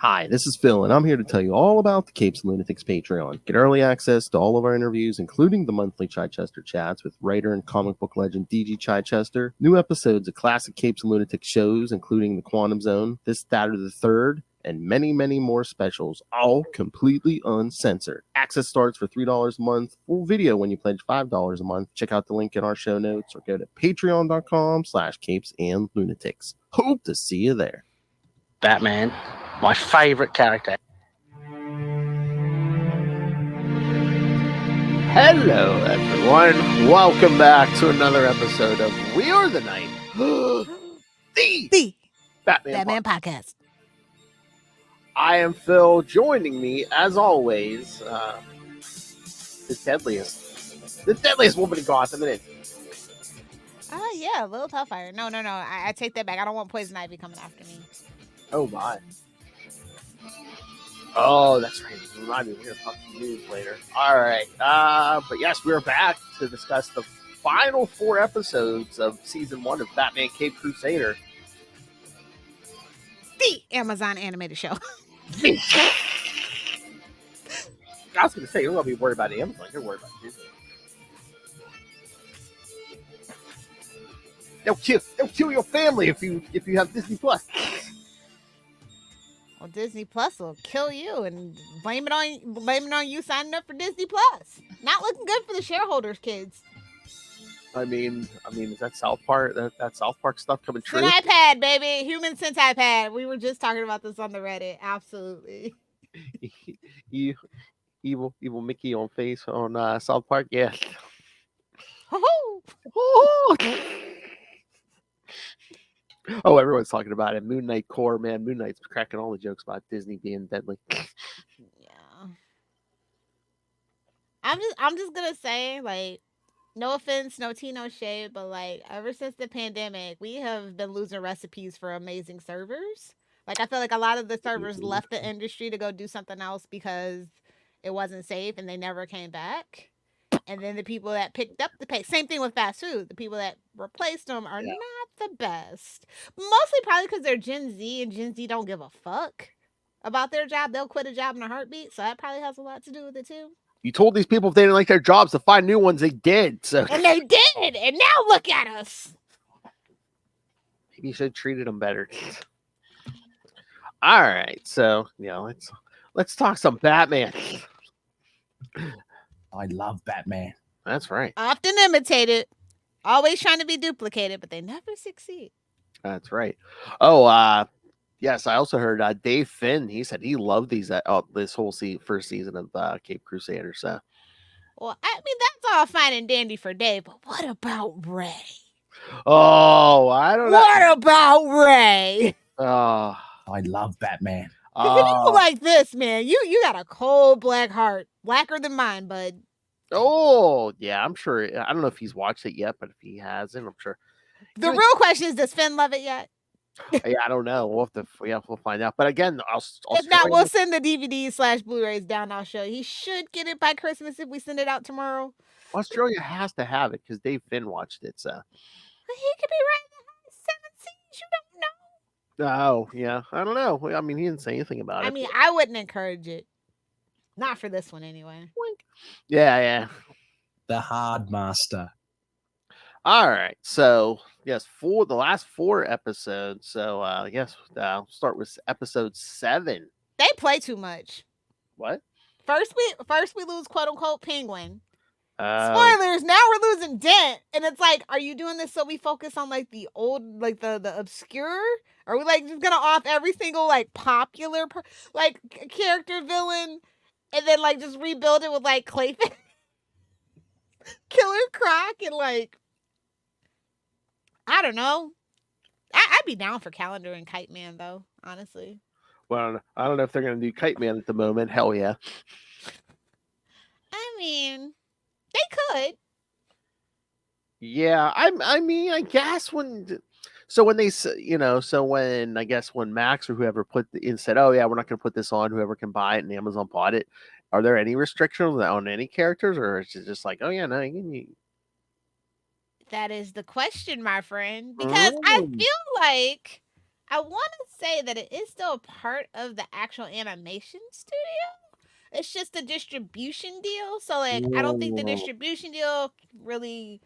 Hi, this is Phil, and I'm here to tell you all about the Capes and Lunatics Patreon. Get early access to all of our interviews, including the monthly Chichester chats with writer and comic book legend DG Chichester, new episodes of classic Capes and Lunatics shows, including The Quantum Zone, This, That, or the Third, and many, many more specials, all completely uncensored. Access starts for $3 a month, full video when you pledge $5 a month. Check out the link in our show notes or go to patreon.com/capesandlunatics. Hope to see you there. Batman, my favorite character. Hello, everyone. Welcome back to another episode of We Are the Night, the Batman Podcast. I am Phil. Joining me, as always, the deadliest woman in Gotham. Oh, yeah, a little tough fire. No. I take that back. I don't want Poison Ivy coming after me. Oh, my. Oh, that's right. Remind me, we're going to talk some news later. All right. But yes, we're back to discuss the final 4 episodes of Season 1 of Batman Cape Crusader. The Amazon animated show. I was going to say, you're going to be worried about Amazon. You're worried about Disney. They'll kill your family if you have Disney Plus. Well, Disney Plus will kill you and blame it on you signing up for Disney Plus. Not looking good for the shareholders, kids. I mean, is that South Park? That South Park stuff coming true? Centipede, baby, human centipede. We were just talking about this on the Reddit. Absolutely. evil Mickey on face on South Park. Yeah. Oh, everyone's talking about it. Moon Knight core, man. Moon Knight's cracking all the jokes about Disney being deadly. Yeah. I'm just gonna say, like, no offense, no tea, no shade, but like ever since the pandemic, we have been losing recipes for amazing servers. Like, I feel like a lot of the servers left the industry to go do something else because it wasn't safe and they never came back. And then the people that picked up the pace, same thing with fast food. The people that replaced them are not the best. Mostly probably because they're Gen Z, and Gen Z don't give a fuck about their job. They'll quit a job in a heartbeat. So that probably has a lot to do with it too. You told these people if they didn't like their jobs to find new ones. They did. So. And they did. And now look at us. Maybe you should have treated them better. All right. So, let's talk some Batman. I love Batman. That's right. Often imitated, always trying to be duplicated, but they never succeed. That's right. Oh, yes. I also heard Dave Finn. He said he loved this whole first season of Cape Crusader. So, well, I mean, that's all fine and dandy for Dave, but what about Ray? Oh, I don't know. What about Ray? Oh, I love Batman. People like this, man. You got a cold black heart, blacker than mine, bud. Oh, yeah, I'm sure. I don't know if he's watched it yet, but if he hasn't, I'm sure. The real question is, does Finn love it yet? Yeah, I don't know. We'll find out. But again, if not, we'll send the DVDs/Blu-rays down. I'll show you. He should get it by Christmas if we send it out tomorrow. Australia has to have it because Dave Finn watched it. So he could be right in the 7 seas. You don't know. Oh, yeah. I don't know. I mean, he didn't say anything about it. I mean, I wouldn't encourage it. Not for this one, anyway. Yeah. The Hard Master. All right. So, yes, for the last 4 episodes. So, yes, I'll start with episode 7. They play too much. What? First we lose quote-unquote Penguin. Spoilers, now we're losing Dent. And it's like, are you doing this so we focus on like the old, like the obscure? Are we like just gonna off every single like popular character villain and then like just rebuild it with like Clayface, Killer Croc, and like, I don't know. I'd be down for Calendar and Kite Man though, honestly. Well, I don't know if they're gonna do Kite Man at the moment. Hell yeah. I mean, they could. Yeah, I mean, I guess when they, when Max or whoever said, oh yeah, we're not going to put this on, whoever can buy it, and Amazon bought it, are there any restrictions on any characters, or is it just like, oh yeah, no, you can. That is the question, my friend, because I feel like I want to say that it is still a part of the actual animation studio. It's just a distribution deal. So like I don't think the Whoa. distribution deal really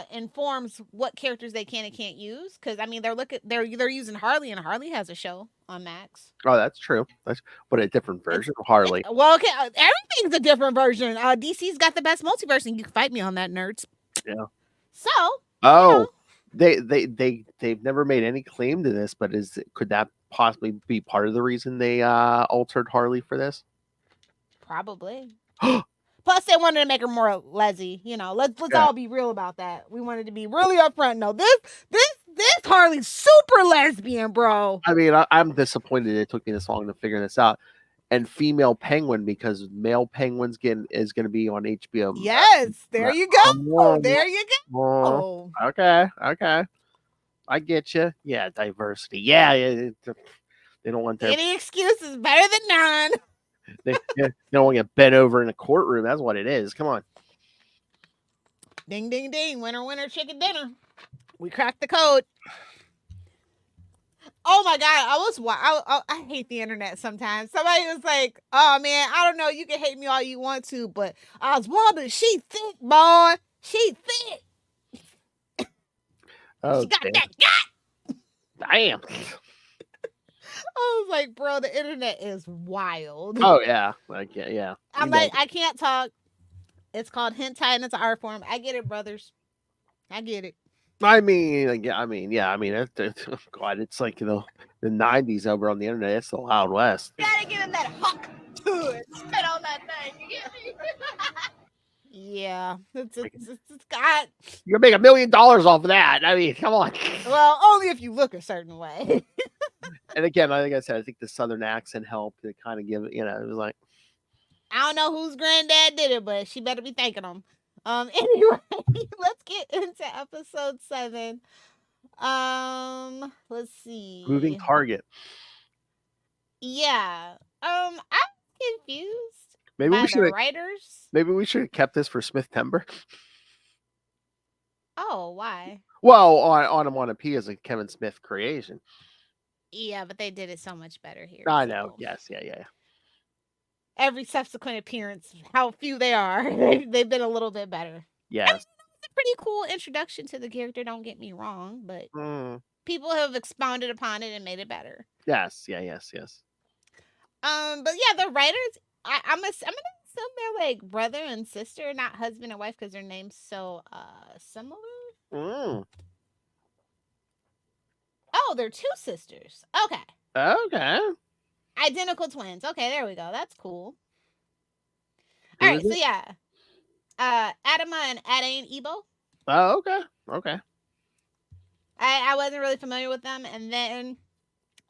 informs what characters they can and can't use. Because I mean they're using Harley, and Harley has a show on Max. Oh, that's true. But a different version of Harley. Well, okay, everything's a different version. DC's got the best multiverse, and you can fight me on that, nerds. Yeah. So Oh, they've never made any claim to this, but could that possibly be part of the reason they altered Harley for this? probably. Plus, they wanted to make her more lesy. Let's all be real about that. We wanted to be really upfront. No, this Harley's super lesbian, bro. I mean, I'm disappointed it took me this long to figure this out. And female Penguin, because male Penguin's is going to be on HBO. Yes, there you go. There you go. Okay. I get you. Yeah, diversity. Yeah. They don't want any excuse is better than none. They don't want to get bent over in a courtroom. That's what it is. Come on. Ding, ding, ding. Winner, winner, chicken dinner. We cracked the code. Oh my God. I hate the internet sometimes. Somebody was like, oh man, I don't know. You can hate me all you want to, but Oswalda, she thick, boy. She thick. Oh, she got that gut. Damn. I was like, bro, the internet is wild. Oh yeah, yeah. I'm like, I can't talk. It's called hentai and it's an art form. I get it, brothers. I get it. I mean, God, it's like the '90s over on the internet. It's the Wild West. You gotta give him that huck to it. Spit on that thing. You get me? Yeah, it's got. You're gonna make $1 million off of that. I mean, come on. Well, only if you look a certain way. And again, like I said, I think the Southern accent helped to kind of give it. It was like, I don't know whose granddad did it, but she better be thanking him. Anyway, let's get into episode 7. Let's see. Moving target. Yeah. I'm confused. Maybe by we should the writers. Maybe we should have kept this for Smith Timber. Oh, why? Well, Onomatopoeia is a Kevin Smith creation. Yeah, but they did it so much better here. I know. Yes. Yeah. Every subsequent appearance, how few they are, they've been a little bit better. Yes. It's a pretty cool introduction to the character, don't get me wrong, but people have expounded upon it and made it better. Yes. Yeah. Yes. But yeah, the writers, I'm gonna assume they're like brother and sister, not husband and wife, because their names so similar. Oh, they're 2 sisters. Okay. Identical twins. Okay, there we go. That's cool. All right, so yeah. Adama and Adain Ebo. Oh, okay. I wasn't really familiar with them, and then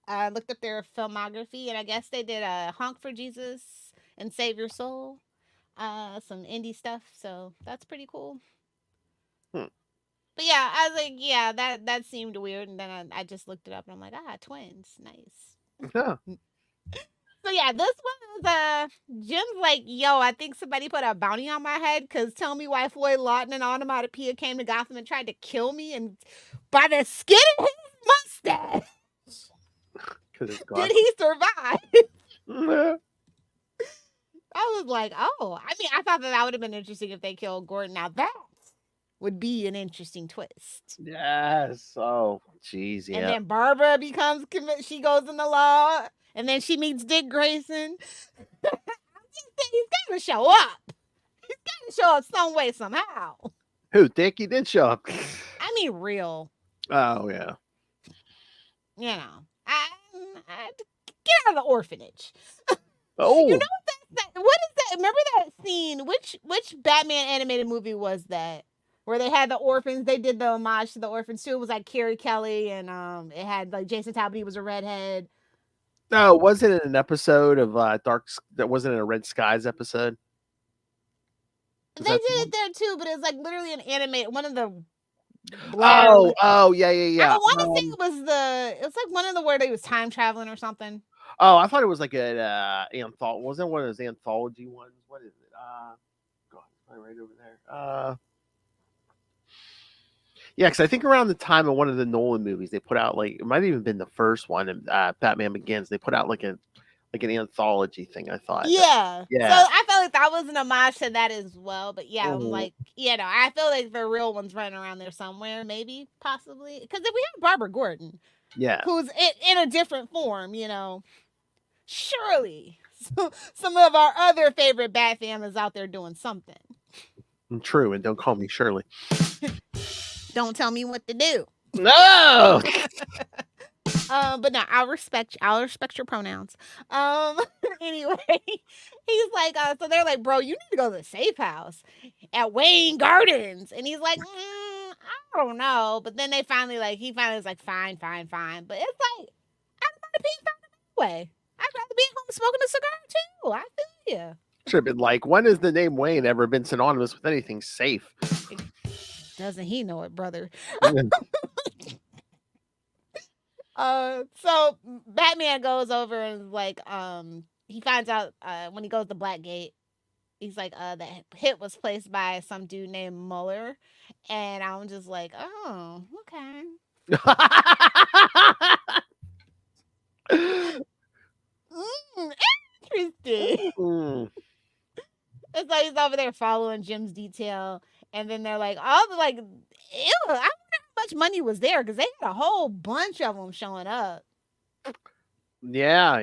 I looked up their filmography, and I guess they did a Honk for Jesus and Save Your Soul, some indie stuff, so that's pretty cool. But yeah, I was like, yeah, that seemed weird, and then I just looked it up, and I'm like, twins, nice. Yeah. So yeah, this one was Jim's like, yo, I think somebody put a bounty on my head, because tell me why Floyd Lawton and Onomatopoeia came to Gotham and tried to kill me, and by the skin of his mustache. Did he survive? I was like, oh, I mean, I thought that would have been interesting if they killed Gordon. Now that would be an interesting twist. Yes. Oh, jeez. Yeah. And then Barbara she goes in the law, and then she meets Dick Grayson. He's got to show up. He's got to show up some way, somehow. Who? Dick? He did show up. I mean, real. Oh, yeah. Get out of the orphanage. Oh. You know what is that? Remember that scene? Which Batman animated movie was that? Where they had the orphans, they did the homage to the orphans too. It was like Carrie Kelly, and it had like Jason Talbot. He was a redhead. No, wasn't it an episode of that wasn't in a Red Skies episode? They did it there too, but it was like literally an animated one of the. Oh, yeah. I want to say it was like one of the where they was time traveling or something. Oh, I thought it was like an anthology. Wasn't it one of those anthology ones? What is it? God, it's right over there. Yeah, because I think around the time of one of the Nolan movies, they put out like it might have even been the first one, Batman Begins. They put out like an anthology thing. I thought. Yeah. Yeah. So I felt like that was an homage to that as well. But yeah, I'm Mhm. like, I feel like the real one's running around there somewhere, maybe, possibly. Because if we have Barbara Gordon, Yeah. who's in a different form, surely some of our other favorite Bat fam is out there doing something. True, and don't call me Shirley. Don't tell me what to do. No. But no, I'll respect your pronouns. Anyway, he's like, so they're like, bro, you need to go to the safe house at Wayne Gardens. And he's like, I don't know. But then he finally is like, fine. But it's like, I don't want to be found anyway. I'd rather be at home smoking a cigar too. I feel you. Should have been like, when has the name Wayne ever been synonymous with anything safe? Doesn't he know it, brother? Yeah. So Batman goes over and like, he finds out when he goes to Blackgate, he's like, the hit was placed by some dude named Muller, and I'm just like, oh, okay. Interesting. It's like he's over there following Jim's detail, and then they're like, ew, I wonder how much money was there, because they had a whole bunch of them showing up. Yeah.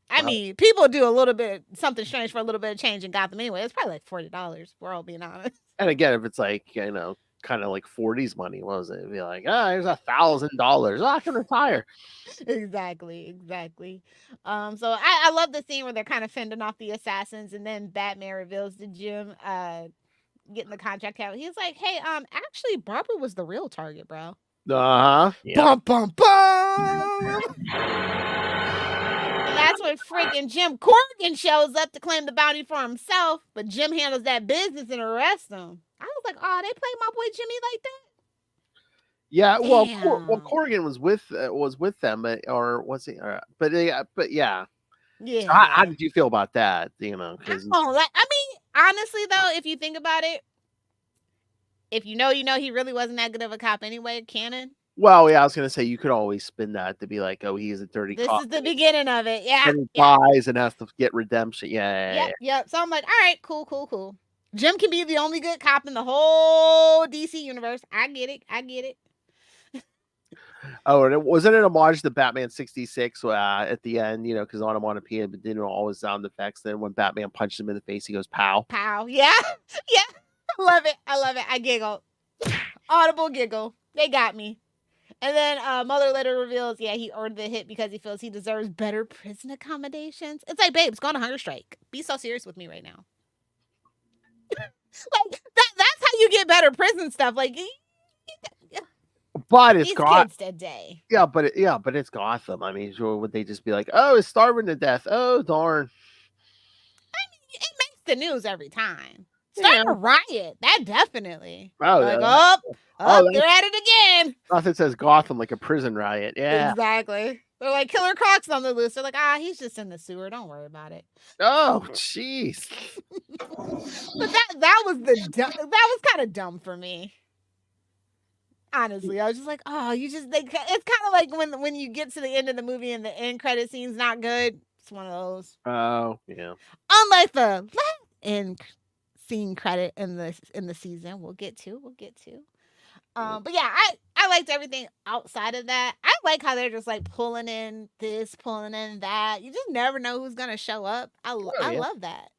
I mean, people do a little bit something strange for a little bit of change in Gotham anyway. It's probably like $40. We're all being honest. And again, if it's like kind of like 40s money, what was it? It'd be like, there's $1,000. I can retire. Exactly. So I love the scene where they're kind of fending off the assassins, and then Batman reveals to Jim, getting the contract out. He's like, hey, actually, Barbara was the real target, bro. Uh-huh. Yep. Bum, bum, bum. And that's when freaking Jim Corrigan shows up to claim the bounty for himself, but Jim handles that business and arrests him. I was like, oh, they played my boy Jimmy like that? Yeah, well, Damn. Corrigan was with them, or was he? But yeah. Yeah. So how did you feel about that? Because honestly though, if you think about it, if he really wasn't that good of a cop anyway, canon. Well, yeah, I was gonna say you could always spin that to be like, oh, he's a dirty cop. This is the beginning of it, yeah. And he dies and has to get redemption. Yeah. Yep. So I'm like, all right, cool. Jim can be the only good cop in the whole DC universe. I get it. Oh, and wasn't it homage to Batman 66 at the end, because Onomatopoeia didn't always sound effects. Then when Batman punched him in the face, he goes, pow. Pow. Yeah. I love it. I giggled. Audible giggle. They got me. And then Muller later reveals, he ordered the hit because he feels he deserves better prison accommodations. It's like, babes, go on a hunger strike. Be so serious with me right now. Like, that's how you get better prison stuff. Like, but it's Gotham today. Yeah, but it's Gotham. I mean, sure, would they just be like, oh, it's starving to death? Oh, darn. I mean, it makes the news every time. Start a riot. That definitely. Oh, like, they're at it again. Nothing says Gotham like a prison riot. Yeah. Exactly. They're like, Killer Croc's on the loose. They're like, he's just in the sewer. Don't worry about it. Oh, jeez. But that was kind of dumb for me. Honestly, I was just like, it's kind of like when you get to the end of the movie and the end credit scene's not good. It's one of those. Oh, yeah. Unlike the end scene credit in the season, we'll get to. But yeah, I liked everything outside of that. I like how they're just like pulling in this, pulling in that. You just never know who's gonna show up. I love that.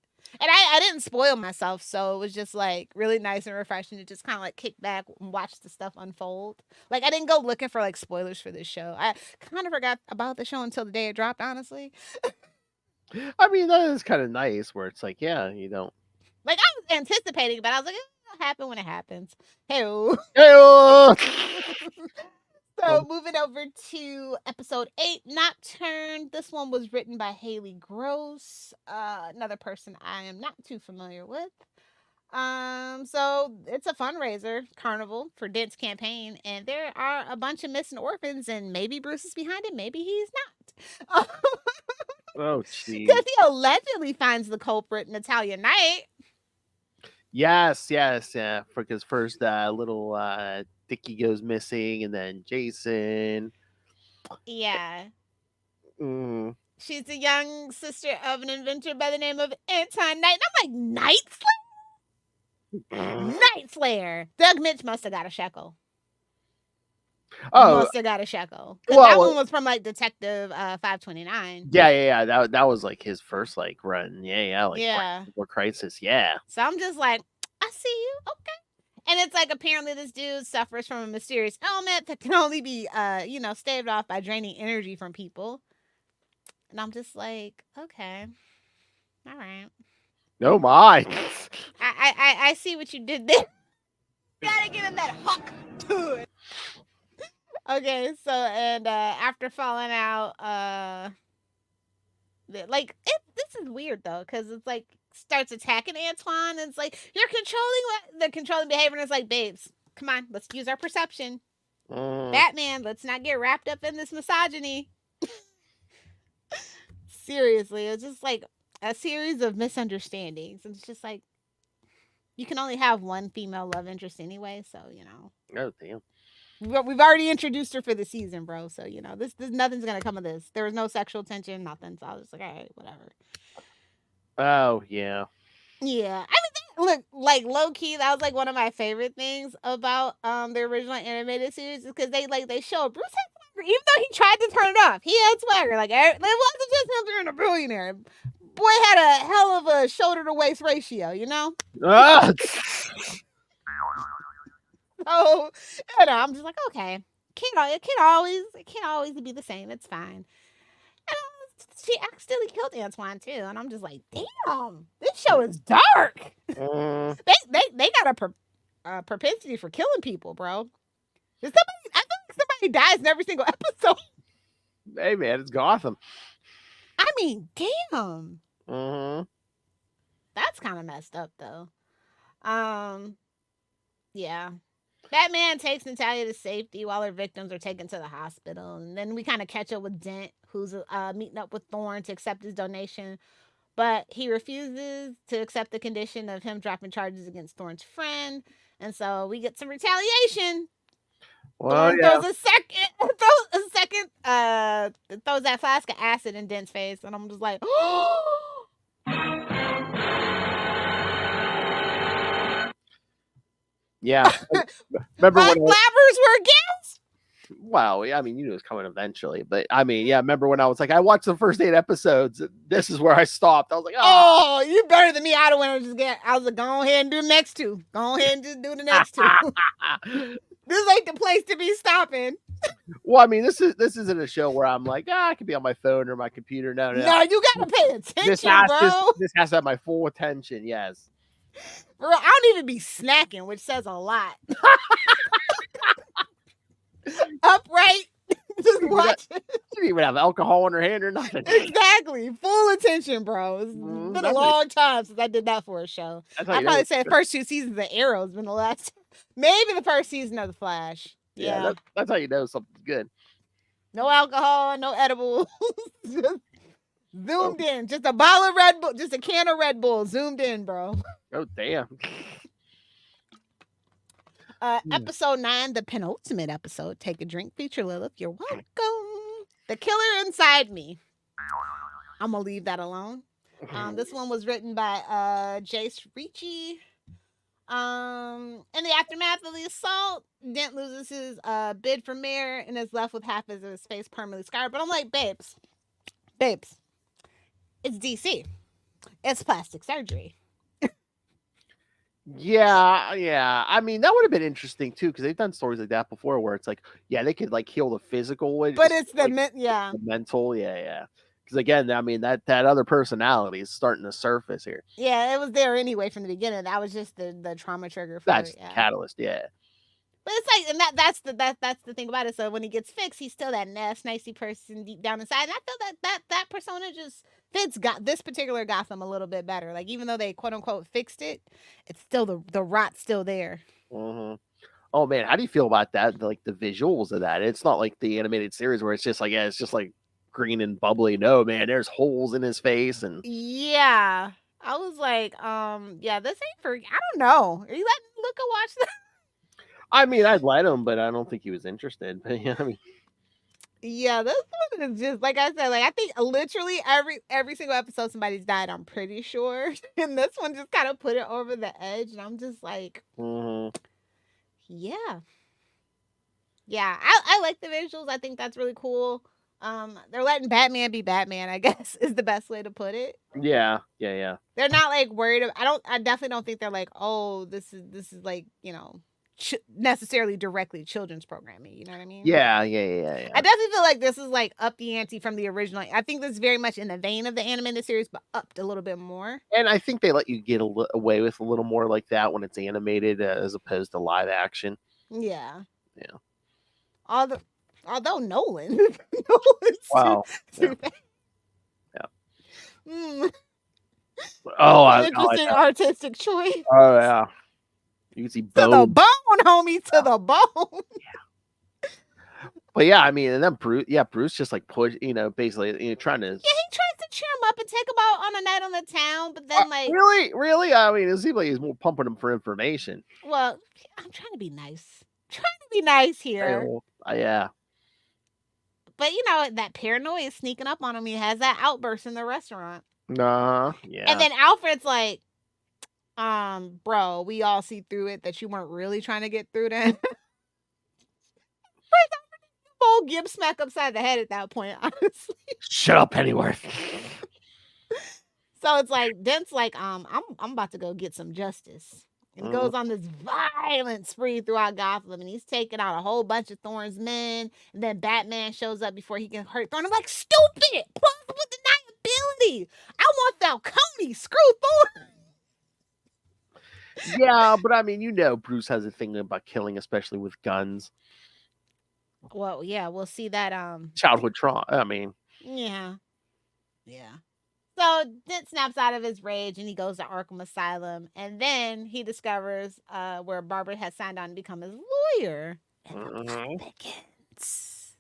And I didn't spoil myself, so it was just like really nice and refreshing to just kind of like kick back and watch the stuff unfold. Like I didn't go looking for like spoilers for this show. I kind of forgot about the show until the day it dropped, honestly. I mean, that is kind of nice where it's like, yeah, you don't. Like I was anticipating, but I was like, it'll happen when it happens. Hey-o. So moving over to episode 8, Nocturne. This one was written by Haley Gross, another person I am not too familiar with. So it's a fundraiser carnival for Dent's campaign, and there are a bunch of missing orphans, and maybe Bruce is behind it, maybe he's not. Oh, jeez. Because he allegedly finds the culprit, Natalia Knight. Yes, yeah. Because first little Dickie goes missing, and then Jason. Yeah. Mm. She's the young sister of an inventor by the name of Anton Knight. And I'm like, Night Slayer. Doug Mitch must have got a shekel. Oh, Must have got a shekel. Because that well, one was from like Detective 529. yeah. That was like his first like run. Yeah. Like Yeah. Before Crisis. Yeah. So I'm just like, I see you. Okay. And it's like apparently this dude suffers from a mysterious ailment that can only be, staved off by draining energy from people. And I'm just like, okay, all right. No, my. I see what you did there. Gotta give him that hook to it. Okay, so and after falling out, this is weird though, because it's like starts attacking Antoine, and it's like you're controlling behavior, and it's like, babes, come on, let's use our perception. Batman, let's not get wrapped up in this misogyny. Seriously, it's just like a series of misunderstandings, and it's just like you can only have one female love interest anyway, so Oh damn. we've already introduced her for the season, bro. So this nothing's gonna come of this. There was no sexual tension, nothing. So I was just like, all right, whatever. Oh yeah. Yeah, I mean, look, like low key, that was like one of my favorite things about the original animated series, is because they show Bruce had swagger, even though he tried to turn it off. He had swagger. Like it wasn't just him being a billionaire. Boy had a hell of a shoulder to waist ratio, Ah! So I'm just like, okay, it can't always be the same. It's fine. And she accidentally killed Antoine too, and I'm just like, damn, this show is dark. They got a propensity for killing people, bro. I feel like somebody dies in every single episode. Hey man, it's Gotham. I mean, damn. Mm-hmm. That's kind of messed up though. Yeah. Batman takes Natalia to safety while her victims are taken to the hospital. And then we kind of catch up with Dent, who's meeting up with Thorne to accept his donation. But he refuses to accept the condition of him dropping charges against Thorne's friend. And so we get some retaliation. Well, Thorne throws throws that flask of acid in Dent's face. And I'm just like, yeah. Remember my when blabbers were against? Well, I mean, you knew it was coming eventually, but I mean, yeah, remember when I was like, I watched the first 8 episodes. This is where I stopped. I was like, oh, you better than me. I was like, go ahead and do the next 2. Go ahead and just do the next 2. This ain't the place to be stopping. Well, I mean, this isn't a show where I'm like, I could be on my phone or my computer. No, you gotta pay attention, bro. This has to have my full attention. Yes. Bro, I don't even be snacking, which says a lot. Upright, just watch it. You didn't even have alcohol in her hand or nothing. Exactly. Full attention, bro. It's been a long time since I did that for a show. I'd probably say the first 2 seasons of Arrow has been the last. Maybe the first season of The Flash. Yeah. That's how you know something's good. No alcohol, no edibles. Just zoomed in. Just a bottle of Red Bull, just a can of Red Bull. Zoomed in, bro. Oh, damn. Episode 9, the penultimate episode, Take a Drink, feature Lilith. You're welcome. The Killer Inside Me. I'm going to leave that alone. This one was written by Jace Ricci. In the aftermath of the assault, Dent loses his bid for mayor and is left with half of his face permanently scarred. But I'm like, babes, it's DC. It's plastic surgery. Yeah. I mean, that would have been interesting too, because they've done stories like that before, where it's like, yeah, they could like heal the physical, but it's the the mental, yeah. Because again, I mean, that other personality is starting to surface here. Yeah, it was there anyway from the beginning. That was just the trauma trigger. That's the catalyst, yeah. But it's like, and that's the thing about it. So when he gets fixed, he's still that nicey person deep down inside. And I feel that persona just fits this particular Gotham a little bit better. Like, even though they quote unquote fixed it, it's still the rot's still there. Mm-hmm. Oh man, how do you feel about that? Like the visuals of that? It's not like the animated series where it's just like, yeah, it's just like green and bubbly. No, man, there's holes in his face and yeah. I was like, yeah, this ain't for. I don't know. Are you letting Luca watch this? I mean, I'd let him, but I don't think he was interested. But yeah, I mean, Yeah, this one is just like I said. Like I think literally every single episode somebody's died. I'm pretty sure, and this one just kind of put it over the edge. And I'm just like, yeah, yeah. I like the visuals. I think that's really cool. They're letting Batman be Batman. I guess is the best way to put it. yeah. They're not like worried. I definitely don't think they're like, oh, this is like necessarily directly children's programming. You know what I mean? Yeah. I definitely feel like this is like up the ante from the original. I think this is very much in the vein of the animated series, but upped a little bit more. And I think they let you get away with a little more like that when it's animated as opposed to live action. Yeah. Yeah. Although Nolan, Wow. yeah. Oh, interesting artistic choice. Oh yeah. You can see to the bone, homie, to the bone. Yeah. But yeah, I mean, and then Bruce just like push, basically, trying to. Yeah, he tries to cheer him up and take him out on a night on the town, but then like really, I mean, it seems like he's more pumping him for information. Well, I'm trying to be nice. Here. Yeah. But that paranoia is sneaking up on him. He has that outburst in the restaurant. Yeah. And then Alfred's like, bro, we all see through it that you weren't really trying to get through to him. Full Gibbs smack upside the head at that point, honestly. Shut up, Pennyworth. So it's like Dent's like, I'm about to go get some justice. And goes on this violent spree throughout Gotham, and he's taking out a whole bunch of Thorne's men. And then Batman shows up before he can hurt Thorne. I'm like, stupid! Plausible deniability! I want Falcone! Screw Thorne! Yeah, but I mean, Bruce has a thing about killing, especially with guns. Well, yeah, we'll see that. Childhood trauma. I mean. Yeah. So Dent snaps out of his rage and he goes to Arkham Asylum, and then he discovers where Barbara has signed on to become his lawyer. And the plot begins.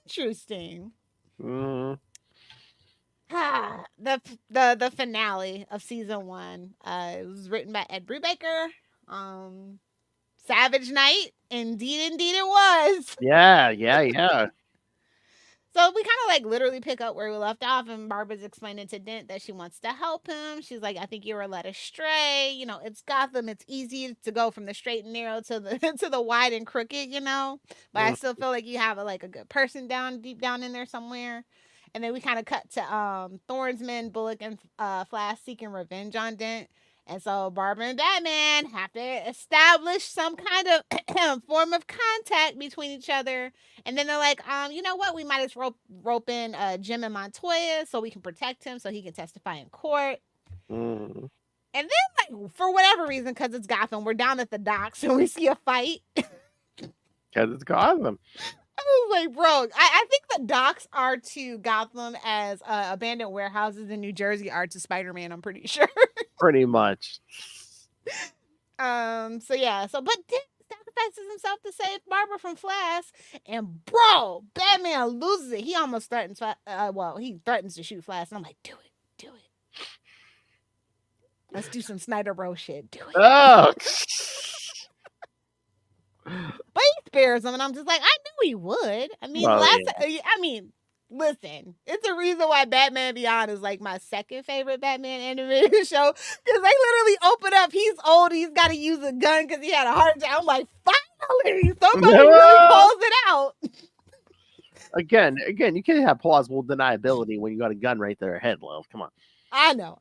Interesting. The finale of season 1 it was written by Ed Brubaker. Savage Night, indeed it was. Yeah. So we kind of like literally pick up where we left off, and Barbara's explaining to Dent that she wants to help him. She's like, I think you were led astray. It's Gotham. It's easy to go from the straight and narrow to the to the wide and crooked, But I still feel like you have a good person deep down in there somewhere. And then we kind of cut to Thorne's men, Bullock and Flash seeking revenge on Dent. And so Barbara and Batman have to establish some kind of form of contact between each other. And then they're like, you know what? We might as well rope in Jim and Montoya so we can protect him so he can testify in court. And then, for whatever reason, because it's Gotham, we're down at the docks and we see a fight. Because it's Gotham. I was like, bro, I think the docks are to Gotham as abandoned warehouses in New Jersey are to Spider-Man, I'm pretty sure. Pretty much. But Dent sacrifices himself to save Barbara from Flash, and bro, Batman loses it. He almost threatens, he threatens to shoot Flash, and I'm like, do it. Let's do some Snyder Bro shit. Do it. Oh. But he spares him, and I'm just like, I knew he would. I mean, listen, it's a reason why Batman Beyond is like my second favorite Batman animated show, because they literally open up, he's old, he's got to use a gun because he had a heart attack. I'm like, finally, somebody really calls it out. Again, you can't have plausible deniability when you got a gun right there ahead, Lil. Come on. I know.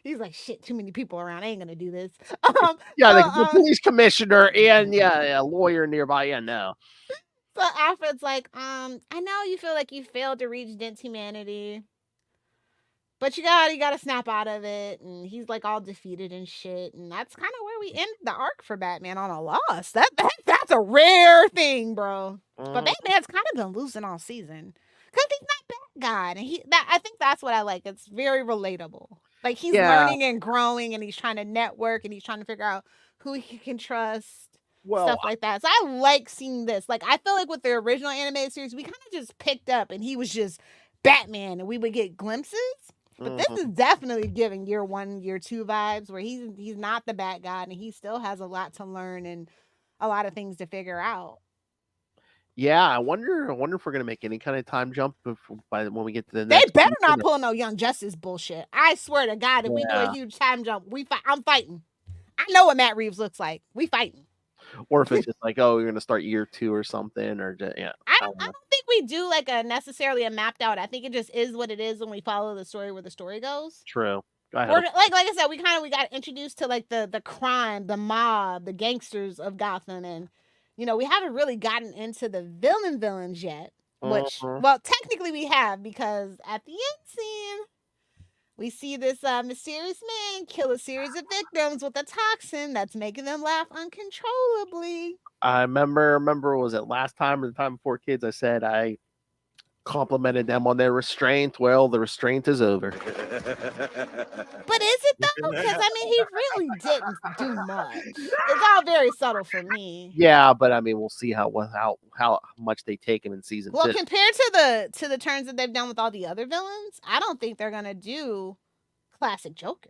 He's like, shit, too many people around. I ain't going to do this. The police commissioner and a lawyer nearby. Yeah, no. So Alfred's like, I know you feel like you failed to reach Dent's humanity, but you gotta snap out of it. And he's like all defeated and shit. And that's kind of where we end the arc for Batman, on a loss. That's a rare thing, bro. But Batman's kind of been losing all season because he's not Batgod. And I think that's what I like. It's very relatable. Like, he's learning and growing, and he's trying to network, and he's trying to figure out who he can trust, stuff like that. So I like seeing this. Like, I feel like with the original animated series, we kind of just picked up, and he was just Batman, and we would get glimpses. But this Mhm. is definitely giving year 1, year 2 vibes, where he's not the Bat God, and he still has a lot to learn and a lot of things to figure out. Yeah, I wonder if we're gonna make any kind of time jump by when we get to the They next better season. not pull no Young Justice bullshit. I swear to God, if we do a Yeah. huge time jump, I'm fighting. I know what Matt Reeves looks like. We fighting. Or if it's just like, oh, you're gonna start year 2 or something, or yeah. I don't think we do like a necessarily a mapped out. I think it just is what it is when we follow the story where the story goes. True. Go ahead. We're like I said, we got introduced to like the crime, the mob, the gangsters of Gotham, and we haven't really gotten into the villains yet. Which, Mhm. well, technically we have, because at the end scene we see this mysterious man kill a series of victims with a toxin that's making them laugh uncontrollably. I remember was it last time or the time before kids? I said I complimented them on their restraint. Well, the restraint is over. But is it though? Because I mean, he really didn't do much. It's all very subtle for me. Yeah, but I mean, we'll see how much they take him in season 2. Well, compared to the turns that they've done with all the other villains, I don't think they're gonna do classic Joker.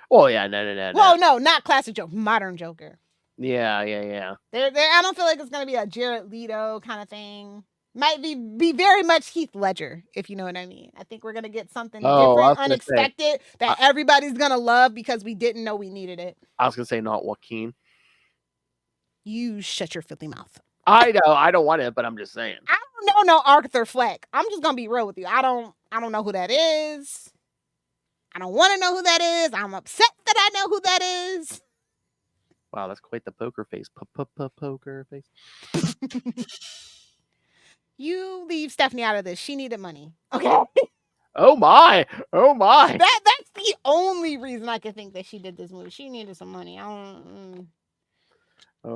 Oh yeah, no. Well, no, not classic Joker, modern Joker. Yeah. I don't feel like it's gonna be a Jared Leto kind of thing. Might be very much Heath Ledger, if you know what I mean. I think we're gonna get something different, unexpected, that everybody's gonna love because we didn't know we needed it. I was gonna say not Joaquin. You shut your filthy mouth. I know, I don't want it, but I'm just saying. I don't know no Arthur Fleck. I'm just gonna be real with you. I don't know who that is. I don't want to know who that is. I'm upset that I know who that is. Wow, that's quite the poker face. Poker face. You leave Stephanie out of this. She needed money. Okay. Oh my. That's the only reason I could think that she did this movie. She needed some money. Oh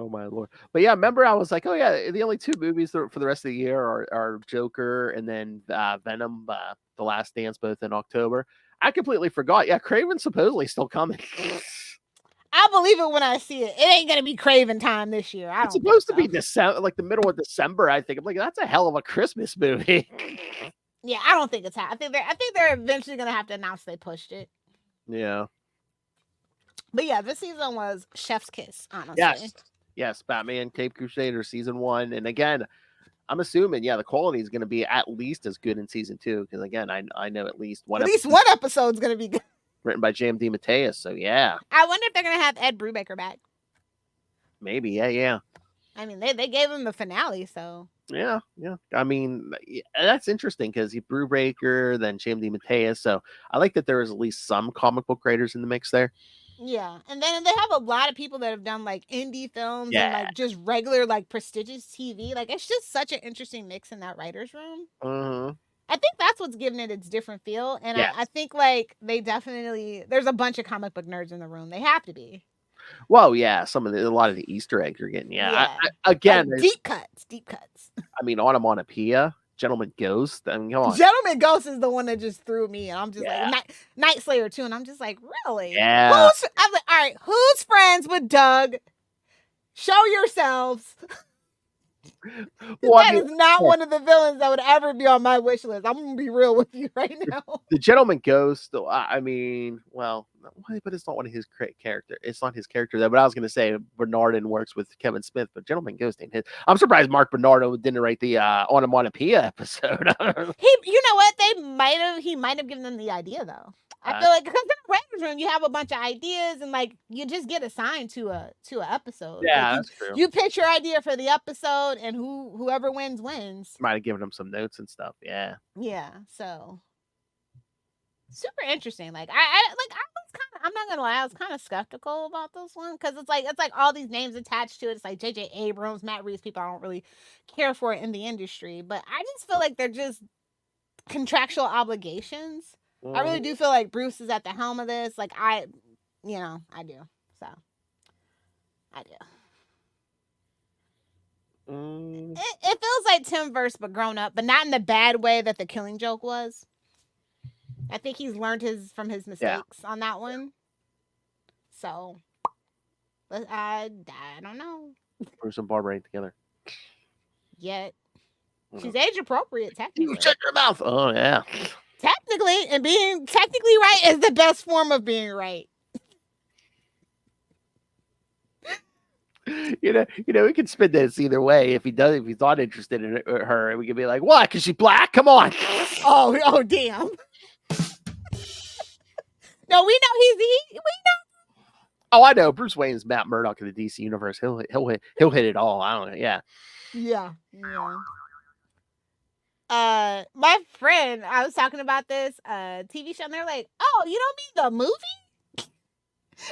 my lord. But yeah, remember I was like, oh yeah, the only 2 movies for the rest of the year are Joker and then Venom, The Last Dance, both in October. I completely forgot. Yeah, Craven's supposedly still coming. I'll believe it when I see it. It ain't gonna be Craven time this year. It's supposed to be December, like the middle of December. I think. I'm like, that's a hell of a Christmas movie. Yeah, I don't think it's happening. I think they're eventually gonna have to announce they pushed it. Yeah. But yeah, this season was chef's kiss. Honestly. Yes. Batman Cape Crusader season 1, and again, I'm assuming the quality is going to be at least as good in season 2 because again, I know at least one episode's gonna be good. Written by J.M. DeMatteis, so yeah. I wonder if they're gonna have Ed Brubaker back. Maybe, yeah. I mean, they gave him the finale, so. Yeah. I mean, that's interesting because he Brubaker, then J.M. DeMatteis, so I like that there is at least some comic book writers in the mix there. Yeah, and then they have a lot of people that have done like indie films and like just regular like prestigious TV. Like it's just such an interesting mix in that writer's room. Mm-hmm. I think that's what's giving it its different feel, and I think like they definitely there's a bunch of comic book nerds in the room. They have to be. Well, yeah, a lot of the Easter eggs you're getting. Yeah. Again, like deep cuts. I mean, Onomatopoeia, Gentleman Ghost. I mean, come on. Gentleman Ghost is the one that just threw me, and I'm just like Night Slayer too, and I'm just like, really? Yeah. I'm like, all right, who's friends with Doug? Show yourselves. That is not one of the villains that would ever be on my wish list. I'm gonna be real with you right now. The Gentleman Ghost, I mean, well, but it's not one of his character. It's not his character though. But I was gonna say Bernardin works with Kevin Smith, but Gentleman Ghost ain't his. I'm surprised Mark Bernardo didn't write the Onomatopoeia episode. You know what? He might have given them the idea though. I feel like because in the writers' room you have a bunch of ideas and like you just get assigned to an episode. Yeah, like, that's true. You pitch your idea for the episode, and whoever wins. Might have given him some notes and stuff. Yeah. Yeah. So super interesting. Like I'm not gonna lie, I was kind of skeptical about this one because it's like all these names attached to it. It's like J.J. Abrams, Matt Reeves, people I don't really care for in the industry, but I just feel like they're just contractual obligations. I really do feel like Bruce is at the helm of this. Like I do. So I do. It feels like Timverse, but grown up, but not in the bad way that the Killing Joke was. I think he's learned from his mistakes on that one. So I don't know. Bruce and Barbara ain't together Yet. She's age appropriate, You technically. shut your mouth. Oh yeah. Technically, and being technically right is the best form of being right. We can spin this either way. If he's not interested in her, we could be like, "What? Cause she's black? Come on." Oh, damn. No, we know we Oh, I know. Bruce Wayne's Matt Murdock of the DC universe. He'll hit it all. I don't know. Yeah. Yeah. My friend, I was talking about this TV show, and they're like, "Oh, you don't mean the movie,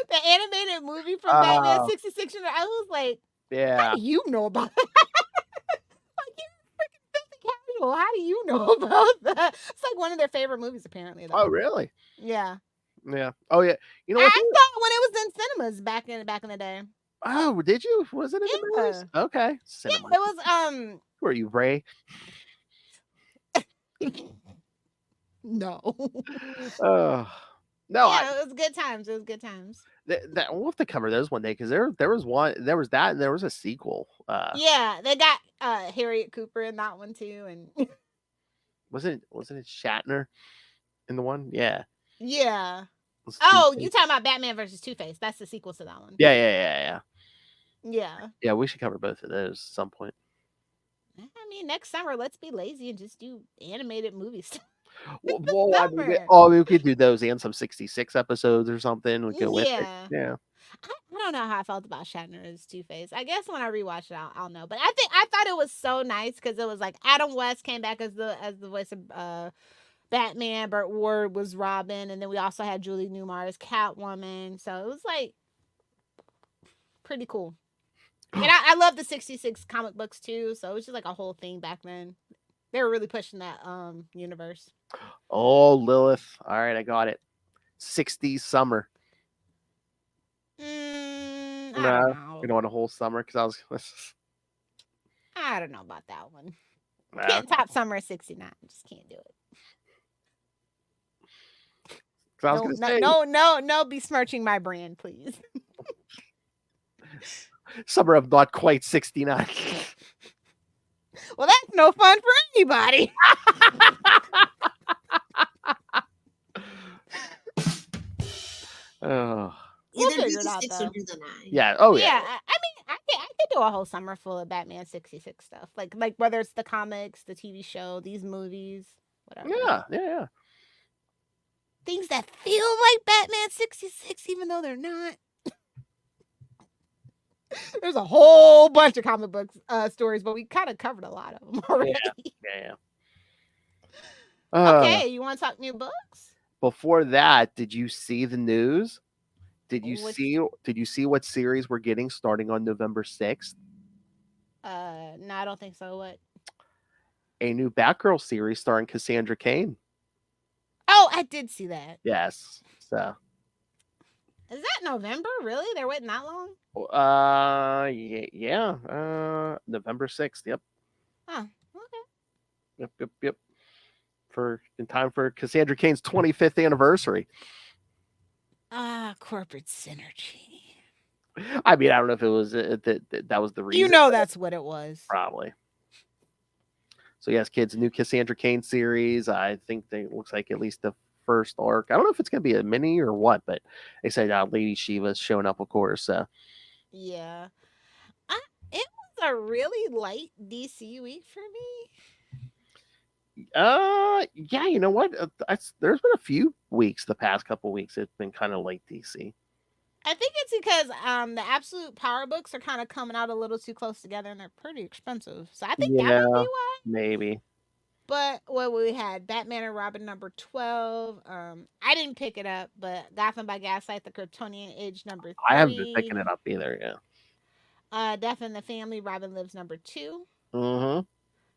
the animated movie from Batman '66?" And I was like, Yeah. "How do you know about that?" Like, you're freaking filthy casual. How do you know about that? It's like one of their favorite movies, apparently. Though. Oh, really? Yeah. Yeah. Oh, yeah. You know I what? saw it when it was in cinemas back in the day. Oh, did you? Was it in the movies? Okay. Yeah, Cinema. it was Who are you, Ray? no. No. Yeah, it was good times. It was good times. We'll have to cover those one day because there was that, and there was a sequel. Yeah, they got Harriet Cooper in that one too, and wasn't it Shatner in the one? Yeah. yeah. It was Oh, Two-Face. you talking about Batman versus Two-Face? That's the sequel to that one. Yeah. Yeah. Yeah, we should cover both of those at some point. I mean, next summer, let's be lazy and just do animated movies. Well, Summer. we could do those and some 66 episodes or something. We could with it. Yeah. Yeah. I don't know how I felt about Shatner as Two-Face. I guess when I rewatch it, I'll know. But I thought it was so nice because it was like Adam West came back as the voice of Batman, Burt Ward was Robin, and then we also had Julie Newmar as Catwoman. So it was like pretty cool. And I love the 66 comic books too, so it was just like a whole thing back then. They were really pushing that universe. Oh, Lilith. All right, I got it. 60s summer. I don't No, know. you know, on a whole summer because I don't know about that one. Nah, Can't top summer of '69. Just can't do it. 'cause I was gonna say No, besmirching my brand, please. summer of not quite 69. Well, that's no fun for anybody. Oh. We'll Either do figure it the out, 6 though. or do the 9. Yeah. Oh, Yeah, yeah. I mean, I could do a whole summer full of Batman '66 stuff, like whether it's the comics, the TV show, these movies, whatever. Yeah. Things that feel like Batman '66, even though they're not. There's a whole bunch of comic book stories, but we kind of covered a lot of them already. Yeah. Okay, you want to talk new books? Before that, did you see the news? Did you Which- see what series we're getting starting on November 6th? No, I don't think so. What? A new Batgirl series starring Cassandra Cain. Oh, I did see that. Yes. So. Is that November? Really? They're waiting that long? Yeah. November 6th. Yep. Oh, okay. Yep. In time for Cassandra Cain's 25th anniversary. Corporate synergy. I mean, I don't know if it was that was the reason. You know that's what it was. Probably. So yes, kids, a new Cassandra Cain series. I think it looks like at least the first arc. I don't know if it's going to be a mini or what, but they said Lady Shiva's showing up, of course. Yeah. It was a really light DC week for me. Yeah, you know what? There's been a few weeks, the past couple weeks, it's been kind of late DC. I think it's because the absolute power books are kind of coming out a little too close together and they're pretty expensive. So I think that might be why. Maybe. But we had Batman and Robin number 12. I didn't pick it up, but Gotham by Gaslight, the Kryptonian Age number 3. I haven't been picking it up either. Yeah. Death in the Family, Robin Lives number 2. Mm-hmm.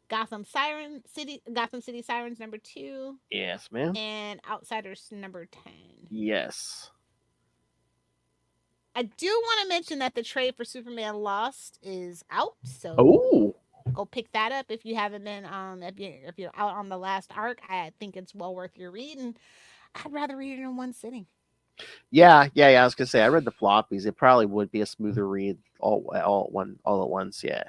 Gotham City Sirens number 2. Yes, man. And Outsiders number 10. Yes. I do want to mention that the trade for Superman Lost is out, so go pick that up if you haven't been. If you're out on the last arc, I think it's well worth your read, and I'd rather read it in one sitting. Yeah. I was gonna say I read the floppies. It probably would be a smoother read all at once. Yeah.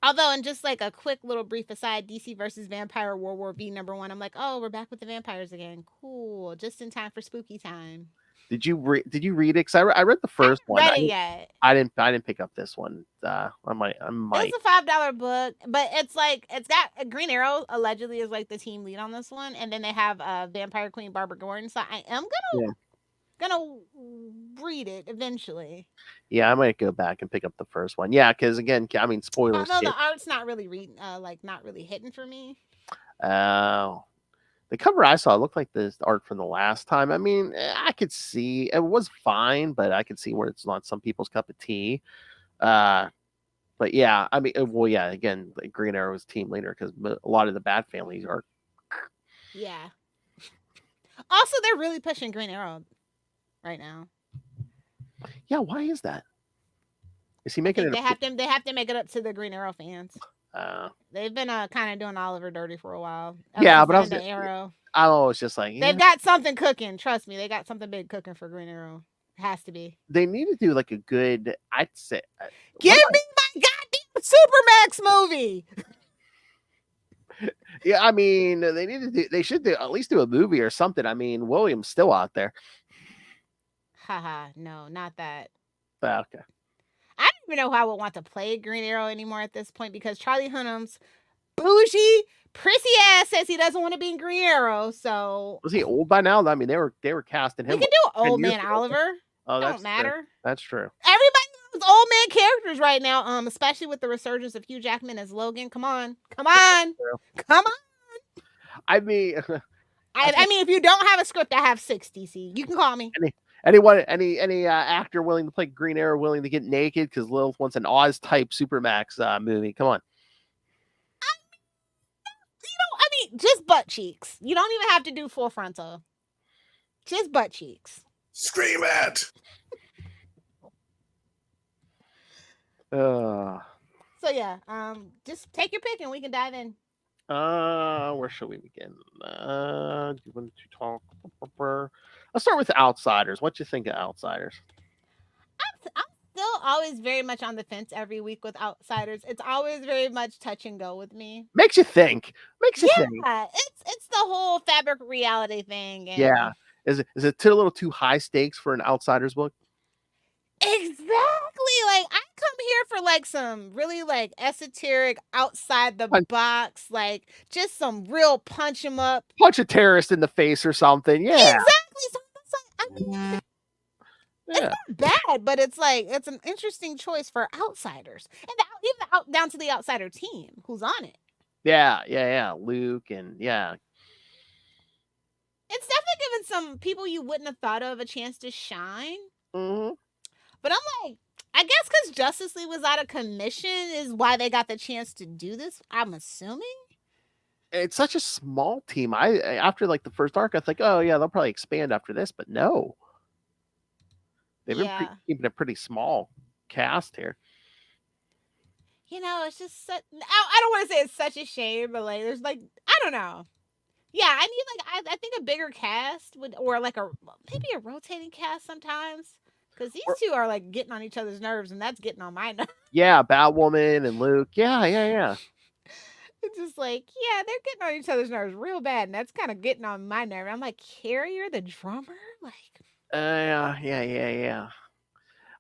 Although, and just like a quick little brief aside, DC versus Vampire World War V #1. I'm like, oh, we're back with the vampires again. Cool. Just in time for spooky time. Did you read it? Because I read the I first haven't one. read it yet. I didn't pick up this one. I might. It's a $5 book, but it's like it's got Green Arrow allegedly is like the team lead on this one, and then they have Vampire Queen Barbara Gordon. So I am gonna read it eventually. Yeah, I might go back and pick up the first one. Yeah, because again, I mean, spoilers. Although the art's not really not really hitting for me. The cover I saw looked like the art from the last time. I mean, I could see it was fine, but I could see where it's not some people's cup of tea. But yeah, I mean, well, yeah, again, like Green Arrow's team leader because a lot of the Bat families are. Yeah. Also, they're really pushing Green Arrow right now. Yeah, why is that? Is he making it? They have to make it up to the Green Arrow fans. They've been kind of doing Oliver dirty for a while. Yeah, but Arrow. It's just like they've got something cooking. Trust me, they got something big cooking for Green Arrow. It has to be. They need to do like a good. I'd say. Give me my goddamn Supermax movie. Yeah, I mean, they should at least do a movie or something. I mean, William's still out there. Haha, no, not that. Okay. I don't even know how I would want to play Green Arrow anymore at this point because Charlie Hunnam's bougie, prissy ass says he doesn't want to be in Green Arrow. So was he old by now? I mean, they were casting him. We can do old man Oliver. Oh, don't matter. True. That's true. Everybody loves old man characters right now. Especially with the resurgence of Hugh Jackman as Logan. Come on. I mean, I mean, if you don't have a script, I have 6 DC. You can call me. Any actor willing to play Green Arrow, willing to get naked because Lilith wants an Oz type Supermax movie. Come on. I mean, just butt cheeks. You don't even have to do full frontal. Just butt cheeks. Scream at. So yeah, just take your pick and we can dive in. Where should we begin? Do you want to talk? Let's start with Outsiders. What do you think of Outsiders? I'm still always very much on the fence every week with Outsiders. It's always very much touch and go with me. Makes you think. Yeah, it's the whole fabric reality thing. And yeah. Is it a little too high stakes for an Outsiders book? Exactly. Like I come here for like some really like esoteric outside the box, like just some real punch 'em up, punch a terrorist in the face or something. Yeah, exactly. So that's like, I mean, it's not bad, but it's like it's an interesting choice for Outsiders, and even down to the Outsider team who's on it. Yeah. Luke and yeah. It's definitely given some people you wouldn't have thought of a chance to shine. Mm-hmm. But I'm like, I guess because Justice League was out of commission is why they got the chance to do this. I'm assuming. It's such a small team. After like the first arc, I think, oh yeah, they'll probably expand after this, but no. They've been keeping a pretty small cast here. You know, it's just I don't want to say it's such a shame, but like, there's like, I don't know. Yeah, I need like I think a bigger cast or like maybe a rotating cast sometimes. Because these two are like getting on each other's nerves, and that's getting on my nerves. Yeah, Batwoman and Luke. Yeah. It's just like, yeah, they're getting on each other's nerves real bad, and that's kind of getting on my nerve. I'm like, Carrier, the drummer? Like, yeah.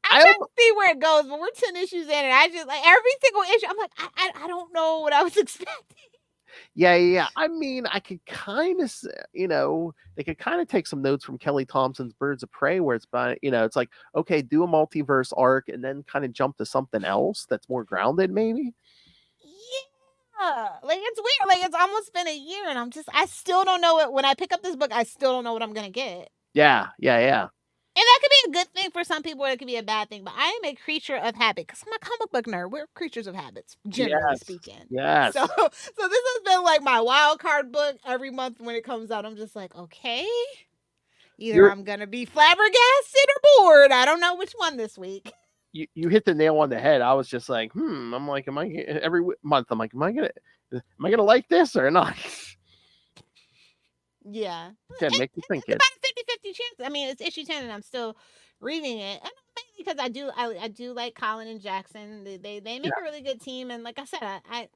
I'm trying to see where it goes, but we're 10 issues in, and I just like every single issue. I'm like, I don't know what I was expecting. Yeah. I mean, I could kind of, they could kind of take some notes from Kelly Thompson's Birds of Prey, where it's by, it's like, okay, do a multiverse arc and then kind of jump to something else that's more grounded, maybe. Yeah, like it's weird. Like it's almost been a year, and I still don't know it. When I pick up this book, I still don't know what I'm gonna get. Yeah. And that could be a good thing for some people, or it could be a bad thing. But I am a creature of habit because I'm a comic book nerd. We're creatures of habits, generally speaking. Yes. So this has been like my wild card book every month when it comes out. I'm just like, okay, either I'm gonna be flabbergasted or bored. I don't know which one this week. You hit the nail on the head. I was just like, I'm like, every month? I'm like, am I gonna like this or not? Yeah. Can't make you think it's about a 50-50 chance. I mean, it's issue 10 and I'm still reading it. And because I do like Colin and Jackson. They make a really good team, and like I said, I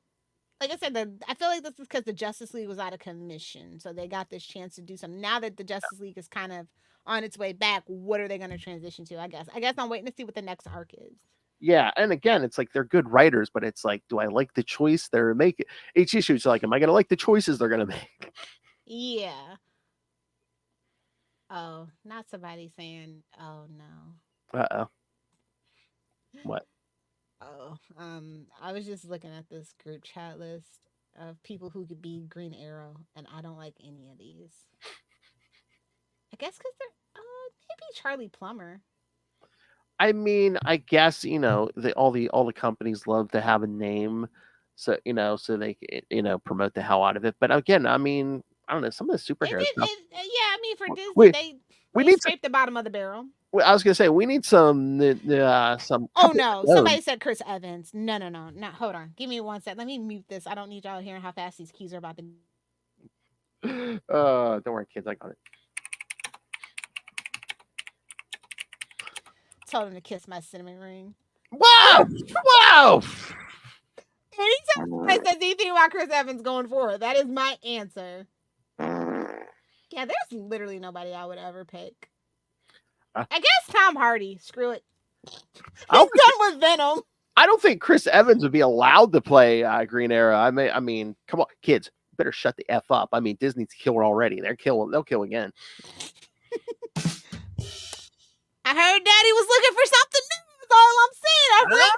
feel like this is because the Justice League was out of commission, so they got this chance to do something. Now that the Justice League is kind of on its way back, what are they going to transition to? I guess I'm waiting to see what the next arc is. Yeah, and again, it's like they're good writers, but it's like, do I like the choice they're making? Each issue, it's like, am I going to like the choices they're going to make? Yeah. Oh, not somebody saying, "Oh no." Uh-oh. What? Oh, I was just looking at this group chat list of people who could be Green Arrow, and I don't like any of these. I guess because they're maybe Charlie Plummer. I mean, I guess, all the companies love to have a name, so so they promote the hell out of it. But again, I mean, I don't know, some of the superhero stuff. Yeah, I mean for Disney, We they need scraped the bottom of the barrel. I was gonna say we need some. Oh no! Somebody said Chris Evans. No. Hold on. Give me 1 sec. Let me mute this. I don't need y'all hearing how fast these keys are about to. Don't worry, kids. I got it. Told him to kiss my cinnamon ring. Whoa! Whoa! Anytime somebody says anything about Chris Evans going forward, that is my answer. Yeah, there's literally nobody I would ever pick. I guess Tom Hardy. Screw it. He's done with Venom. I don't think Chris Evans would be allowed to play Green Arrow. I mean, come on, kids, better shut the F up. I mean, Disney's killer already. They'll kill again. I heard Daddy was looking for something new. That's all I'm saying. I was like,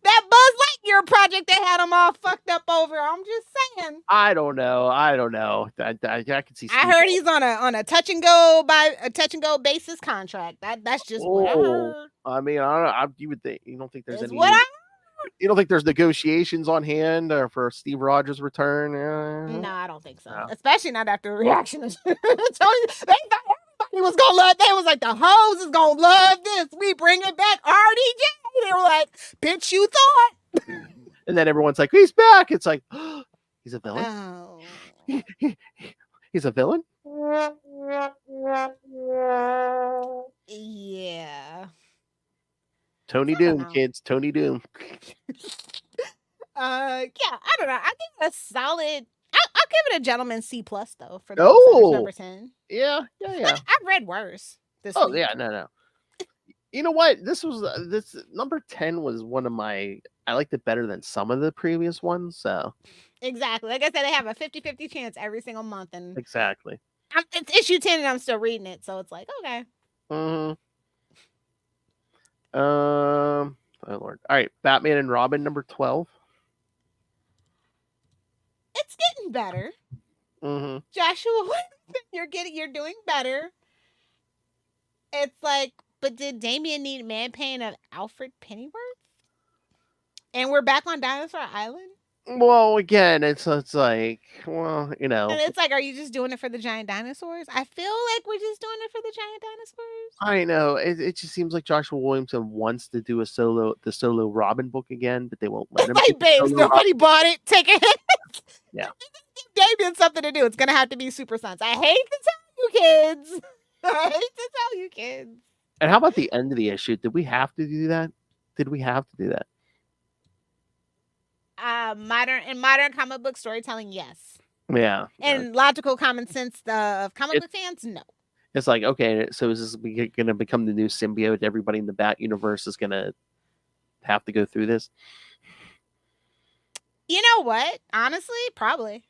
that Buzz Lightyear project they had him all fucked up over. I'm just saying. I don't know. I can see. I heard he's on a touch and go basis contract. That's just what I heard. I mean, I don't know. You would think you don't think there's That's any. What I You don't think there's negotiations on hand for Steve Rogers' return? No, I don't think so. No. Especially not after the reaction. They thought everybody was gonna love. They was like, the hoes is gonna love this. We bring it back, RDJ. They were like, bitch, you thought. And then everyone's like, he's back. It's like, he's a villain. Oh. He's a villain. Yeah. Tony Doom, kids. Tony Doom. Yeah, I don't know. I think that's solid. I'll give it a gentleman C+ though for the number 10. Yeah. I've read worse this week. Yeah, no. You know what? This number 10 was one of I liked it better than some of the previous ones. So exactly, like I said, they have a 50-50 chance every single month, and exactly. It's issue 10, and I'm still reading it, so it's like okay. Oh Lord! All right, Batman and Robin number 12. It's getting better. Mm-hmm. Joshua, you're doing better. It's like, but did Damian need man pain of Alfred Pennyworth? And we're back on Dinosaur Island? Well, again, it's like, well, And it's like, are you just doing it for the giant dinosaurs? I feel like we're just doing it for the giant dinosaurs. I know. It just seems like Joshua Williamson wants to do the solo Robin book again, but they won't let him. Like, babes, nobody bought it. Take a hit. Yeah. Give Damian something to do. It's gonna have to be Super Sons. I hate to tell you kids. And how about the end of the issue? Did we have to do that? Modern comic book storytelling, yes. Yeah. And logical common sense of comic book fans, no. It's like, okay, so is this going to become the new symbiote? Everybody in the Bat universe is going to have to go through this? You know what? Honestly, probably.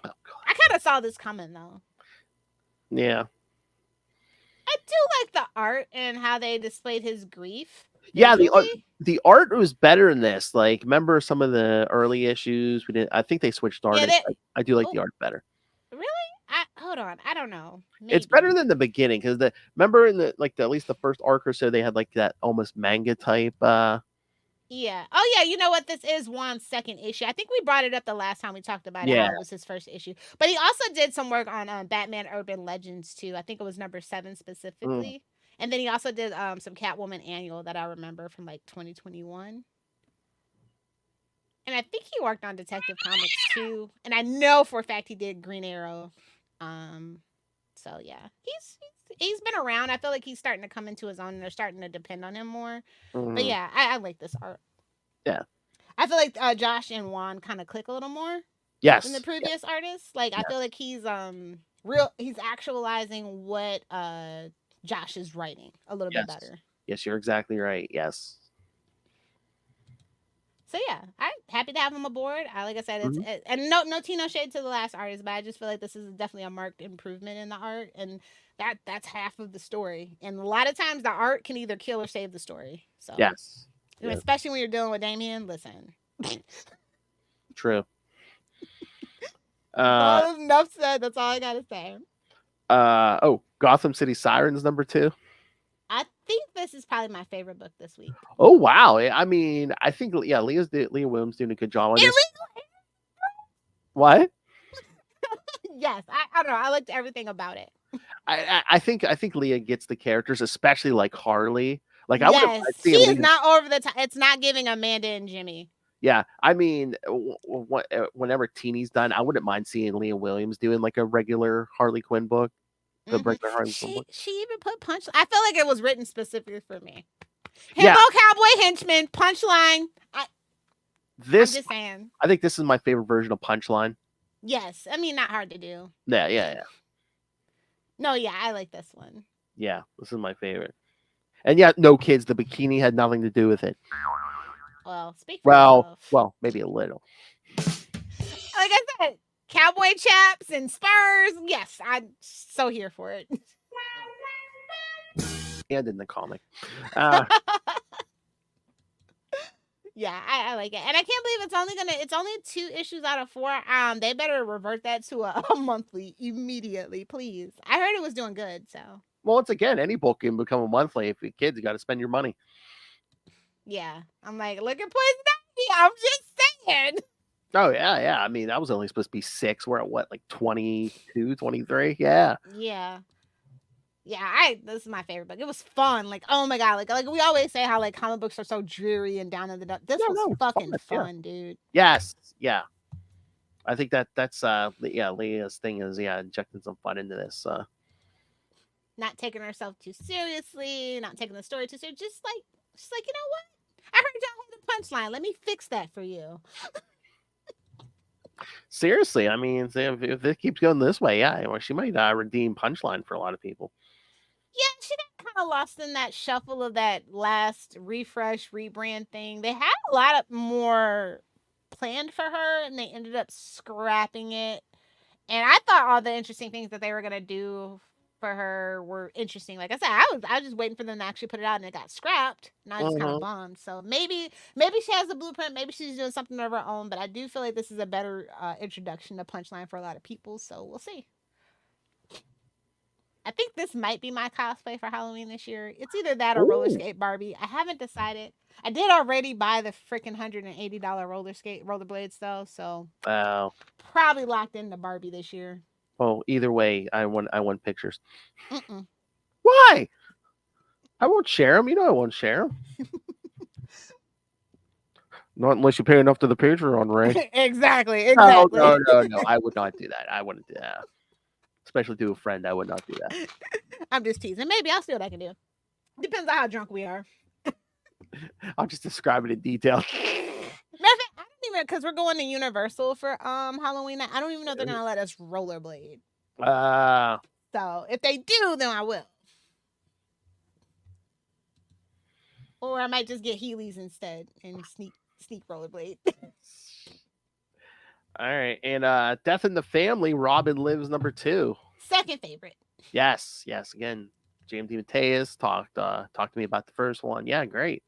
Oh, God. I kind of saw this coming, though. Yeah. I do like the art and how they displayed his grief. Yeah, the art was better in this. Like, remember some of the early issues? I think they switched art. Yeah, I do like the art better. Really? Hold on. I don't know. Maybe. It's better than the beginning because remember in at least the first arc or so they had like that almost manga type. Yeah. Oh yeah. You know what? This is Juan's second issue. I think we brought it up the last time we talked about it. How it was his first issue, but he also did some work on Batman Urban Legends too. I think it was number 7 specifically. And then he also did some Catwoman annual that I remember from like 2021. And I think he worked on Detective Comics too. And I know for a fact he did Green Arrow. So yeah, he's he's been around. I feel like he's starting to come into his own, and they're starting to depend on him more. But Mhm. yeah, I like this art. Yeah. I feel like Josh and Juan kind of click a little more Yes. than the previous artists. Like I Yes. feel like he's real. He's actualizing what Josh is writing a little bit Yes. better. Yes, you're exactly right. Yes. So yeah, I'm happy to have him aboard. Like I said, it's Mhm. and no tea, no shade to the last artist, but I just feel like this is definitely a marked improvement in the art, and that's half of the story. And a lot of times, the art can either kill or save the story. So Yes. and Yes. especially when you're dealing with Damien. Listen, True. enough said. That's all I gotta say. Oh, Gotham City Sirens #2. I think this is probably my favorite book this week. Oh wow! I mean, I think Leah Williams doing a good job on this. What? Yes, I don't know. I liked everything about it. I think Leah gets the characters, especially like Harley. Like I would have Yes, she is not over the top. It's not giving Amanda and Jimmy. Yeah, I mean, whenever Teeny's done, I wouldn't mind seeing Leah Williams doing like a regular Harley Quinn book. The regular Harley Quinn book. She even put punch. I feel like it was written specifically for me. Yeah. Himbo Cowboy Henchman punchline. I'm just saying. I think this is my favorite version of Punchline. Yes, I mean not hard to do. Yeah. No, yeah, I like this one. Yeah, this is my favorite. And yeah, no kids. The bikini had nothing to do with it. Well, speak for yourself. Well, maybe a little. Like I said, cowboy chaps and spurs. Yes, I'm so here for it. And in the comic. Yeah, I like it, and I can't believe it's only 2 issues out of 4. They better revert that to a monthly immediately, please. I heard it was doing good, so. Well, once again, any book can become a monthly. If you're kids, you got to spend your money. Yeah, I'm like, look at Poison Ivy. I'm just saying. Oh yeah. I mean, that was only supposed to be 6. We're at what, like 22, 23? Yeah. Yeah, this is my favorite book. It was fun. Like, oh my god, like we always say how like comic books are so dreary and down in the dump. This was fucking fun, dude. Yes, yeah. I think that's Leah's thing is injecting some fun into this. Not taking herself too seriously, not taking the story too seriously. Just like you know what? I heard y'all had the punchline. Let me fix that for you. Seriously, I mean, if it keeps going this way, she might redeem Punchline for a lot of people. Yeah, she got kind of lost in that shuffle of that last refresh, rebrand thing. They had a lot more planned for her, and they ended up scrapping it. And I thought all the interesting things that they were gonna do for her were interesting. Like I said, I was just waiting for them to actually put it out, and it got scrapped. And I just kind of bummed. So maybe she has the blueprint. Maybe she's doing something of her own. But I do feel like this is a better introduction to Punchline for a lot of people. So we'll see. I think this might be my cosplay for Halloween this year. It's either that or roller skate Barbie. I haven't decided. I did already buy the freaking $180 rollerblades though, so probably locked into Barbie this year. Oh, either way, I want pictures. Mm-mm. Why? I won't share them. You know I won't share them. Not unless you pay enough to the Patreon, right? Exactly. No. I would not do that. I wouldn't do that. Especially to a friend, I would not do that. I'm just teasing. Maybe I'll see what I can do. Depends on how drunk we are. I'll just describe it in detail. I don't even, because we're going to Universal for Halloween. I don't even know if they're gonna let us rollerblade. So if they do, then I will. Or I might just get Heelys instead and sneak rollerblade. All right, and Death in the Family, Robin Lives #2. Second favorite. Yes. Again, JMD Mateus talked to me about the first one. Yeah, great.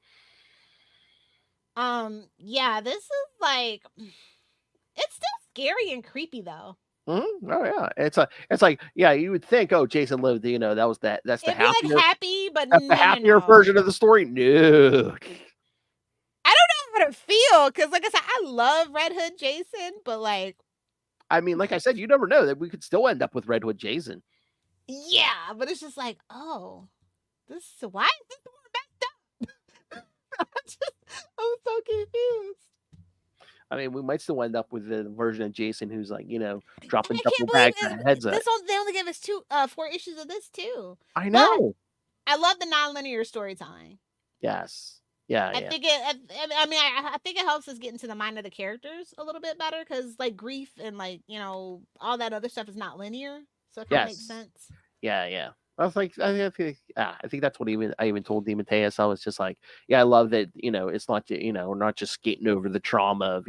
Yeah, this is like, it's still scary and creepy though. Mm-hmm. Oh yeah, it's like you would think, oh, Jason lived, that was that's the It'd happier, be like happy, but that's the happier version of the story. No. I don't know how to feel because, like I said, I love Red Hood Jason, but like, I mean, like I said, you never know that we could still end up with Red Hood Jason. Yeah, but it's just like, oh, why is this more messed up? I'm so confused. I mean, we might still end up with the version of Jason who's like, dropping I double can't bags believe of heads. they only gave us 4 issues of this too. I But know. I love the non-linear storytelling. Yes. Yeah. I think I think it helps us get into the mind of the characters a little bit better because like grief and like all that other stuff is not linear, so it kind of makes sense. Yeah. I was like, I think that's what I even told Demeteus. I was just like, yeah, I love that. It's not we're not just skating over the trauma of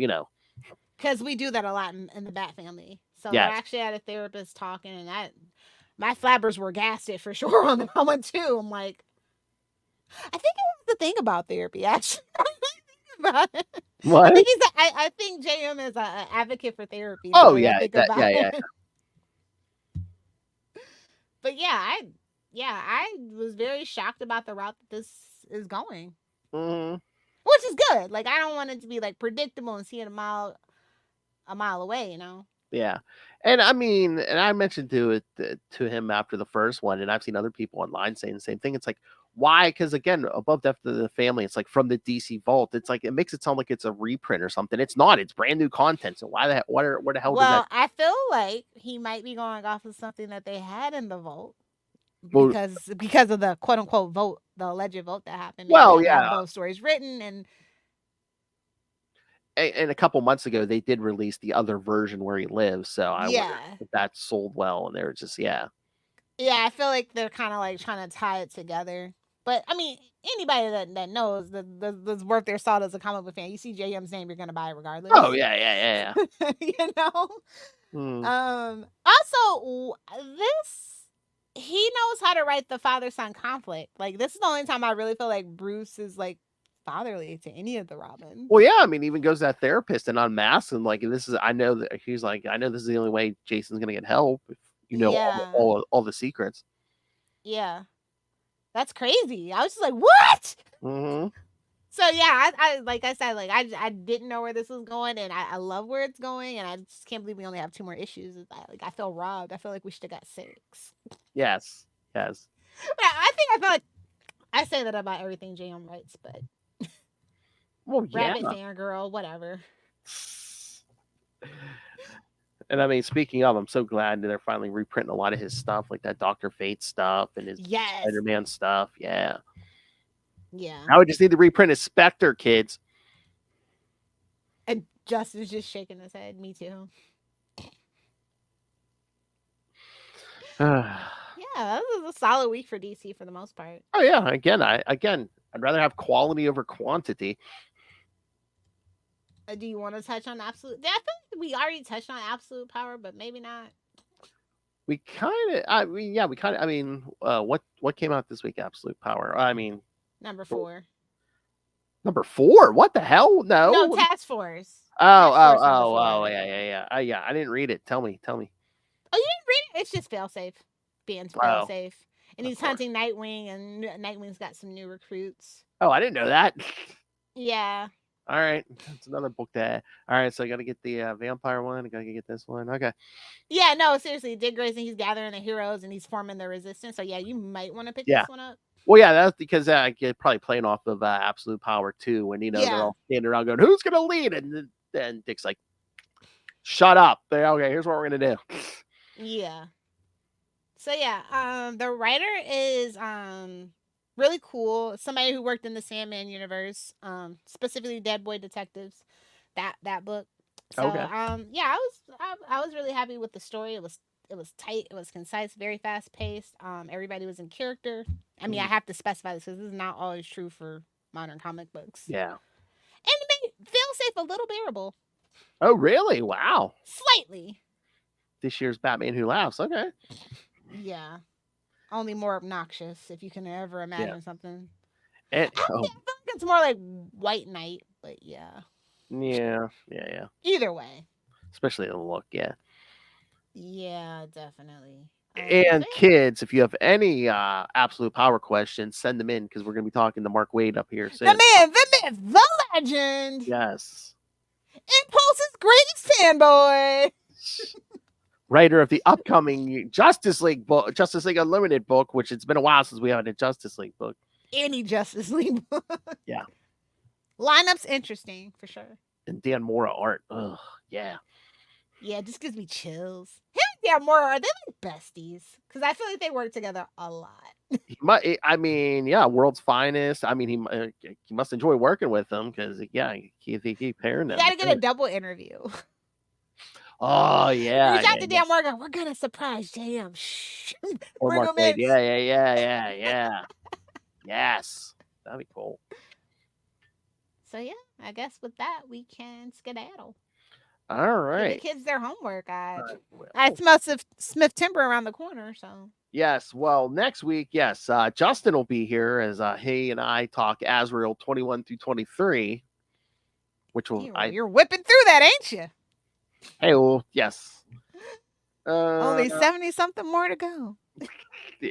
because we do that a lot in the Bat family. So Yes. I actually had a therapist talking, and my flabbers were gasted for sure on that one too. I'm like, I think it was the thing about therapy, actually. About it. What? I think JM is an advocate for therapy. Oh yeah, yeah. But I was very shocked about the route that this is going, which is good. Like I don't want it to be like predictable and see it a mile away. Yeah, and I mean, and I mentioned to him after the first one, and I've seen other people online saying the same thing. It's like, why? Because again, Above Death of the Family, it's like from the DC vault. It's like it makes it sound like it's a reprint or something. It's not. It's brand new content. So why the where the hell does that? Well, I feel like he might be going off of something that they had in the vault because of the quote unquote vote, the alleged vote that happened. Well, Maybe yeah. have both stories written and a couple months ago they did release the other version where he lives. So I wonder if that sold well, and they were just Yeah, I feel like they're kind of like trying to tie it together. But I mean, anybody that knows that's worth their salt as a comic book fan, you see JM's name, you're gonna buy it regardless. Oh yeah. Also, he knows how to write the father-son conflict. Like this is the only time I really feel like Bruce is like fatherly to any of the Robins. Well, yeah, I mean, even goes to that therapist and unmasks and like I know that he's like, I know this is the only way Jason's gonna get help if all the secrets. Yeah, that's crazy. I was just like, what? Mm-hmm. So yeah, I like I said, like I didn't know where this was going, and I love where it's going, and I just can't believe we only have 2 more issues. I feel robbed. I feel like we should have got 6. Yes. But I feel like I say that about everything JM writes, but well, yeah. Rabbit fangirl, whatever. And I mean, speaking of, I'm so glad that they're finally reprinting a lot of his stuff, like that Dr. Fate stuff and his Spider-Man stuff. Yeah. Now we just need to reprint his Spectre, kids. And Justin's just shaking his head. Me too. Yeah, that was a solid week for DC for the most part. Oh yeah, again, I'd rather have quality over quantity. Do you want to touch on Absolute? I feel like we already touched on Absolute Power, but maybe not. We kind of, I mean, what came out this week? Absolute Power. I mean, number 4. Number 4? What the hell? No, Task Force. Oh, yeah. I didn't read it. Tell me. Oh, you didn't read it? It's just Failsafe. Being Failsafe. And he's hunting Nightwing, and Nightwing's got some new recruits. Oh, I didn't know that. Yeah. All right. That's another book that. All right. So I got to get the vampire one. I got to get this one. Okay. Yeah, no, seriously. Dick Grayson, he's gathering the heroes, and he's forming the resistance. So, yeah, you might want to pick this one up. Well, yeah, that's because I get probably playing off of Absolute Power 2 when, they're all standing around going, who's going to lead? And then Dick's like, shut up. Okay, here's what we're going to do. Yeah. So, yeah, the writer is really cool. Somebody who worked in the Sandman universe, specifically Dead Boy Detectives, that book. So, yeah, I was really happy with the story. It was tight. It was concise, very fast paced. Everybody was in character. I mean, I have to specify this because this is not always true for modern comic books. Yeah. And it made Failsafe a little bearable. Oh, really? Wow. Slightly. This year's Batman Who Laughs. Okay. Yeah. Only more obnoxious, if you can ever imagine something. I feel like it's more like White Knight, but yeah. Yeah. Either way. Especially the look, yeah. Yeah, definitely. And kids, if you have any Absolute Power questions, send them in because we're going to be talking to Mark Wade up here soon. The man, the myth, the legend. Yes. Impulse's greatest fanboy. Writer of the upcoming Justice League book, Justice League Unlimited book, which it's been a while since we had a Justice League book. Any Justice League book. Yeah. Lineup's interesting for sure. and Dan Mora art. Ugh, yeah. Yeah, it just gives me chills. Him and Dan Mora, are they like besties? Because I feel like they work together a lot. He might. I mean, yeah, world's finest. I mean, he must enjoy working with them because yeah, he keep pairing You them. gotta get a double interview. Oh yeah, Reach out yeah, to Dan Mora. We're gonna surprise JM. Shh. or Bring Mark him Wade. in. Yeah. Yes, that'd be cool. So yeah, I guess with that we can skedaddle. All Give the right. kids their homework. I Well, smell Smith Timber around the corner, so yes. Well, next week, yes, Justin will be here as he and I talk Azrael 21 through 23, which will you're whipping through that, ain't you? Hey, well, yes. Only 70 something more to go.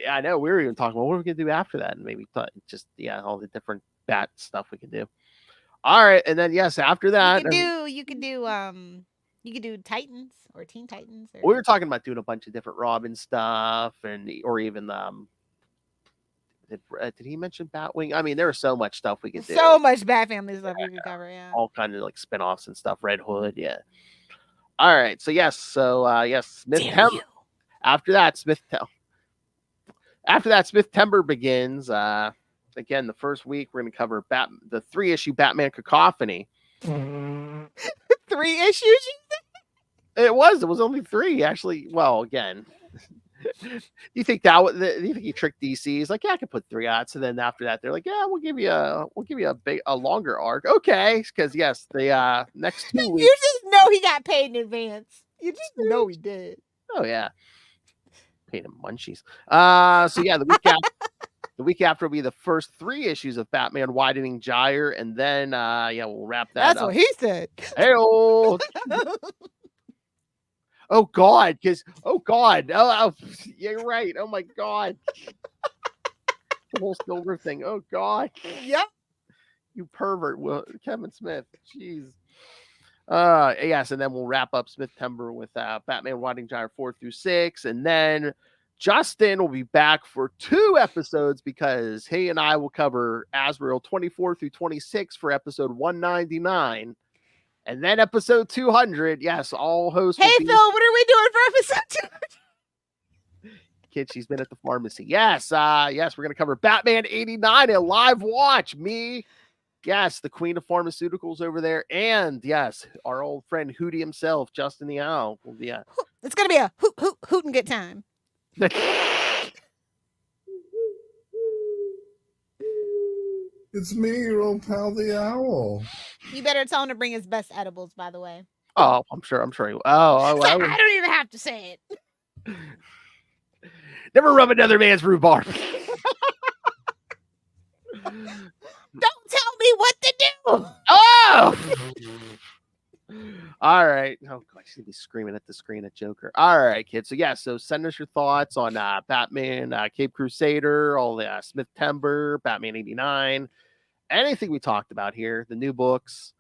I know we were even talking about what we're gonna do after that, and maybe just all the different bat stuff we can do. All right, and then yes, after that, you could do Titans or Teen Titans. Or... we were talking about doing a bunch of different Robin stuff, or even did he mention Batwing? I mean, there was so much stuff we could do. So much Bat Family stuff we could cover. Yeah, all kind of like spinoffs and stuff. Red Hood, yeah. All right, so yes, Smith Timber. After that, Smith Timber begins. Again, the first week we're going to cover the 3-issue Batman Cacophony. 3 issues? It was only 3 actually. Well, again, you think he tricked DC? He's like, yeah, I can put 3 out. So then after that, they're like, yeah, we'll give you a longer arc, okay? Because yes, the next 2 weeks, you just know he got paid in advance. You just know he did. Oh yeah, paid him munchies. So yeah, the week after will be the first 3 issues of Batman Widening Gyre, and then we'll wrap that up. That's what he said. Hey-oh. Oh God, oh, you're right. Oh my God, the whole silver thing. Oh God, yep, you pervert, Kevin Smith. Jeez. Yes, and then we'll wrap up Smith Timber with Batman Widening Gyre 4 through 6, and then Justin will be back for 2 episodes because he and I will cover Azrael 24 through 26 for episode 199. And then episode 200, yes, all hosts. Hey, Phil, what are we doing for episode 200? Kid, she's been at the pharmacy. Yes, we're going to cover Batman 89 at Live Watch. Me, yes, the queen of pharmaceuticals over there. And, yes, our old friend Hootie himself, Justin the Owl. Will be It's going to be a hoot and good time. It's me, your old pal, the Owl. You better tell him to bring his best edibles, by the way. Oh, I'm sure he will. I don't even have to say it. Never rub another man's rhubarb. Don't tell me what to do. Oh! All right. Oh, God, she's going to be screaming at the screen at Joker. All right, kids. So send us your thoughts on Batman, Cape Crusader, all the Smith Timber, Batman 89, anything we talked about here, the new books.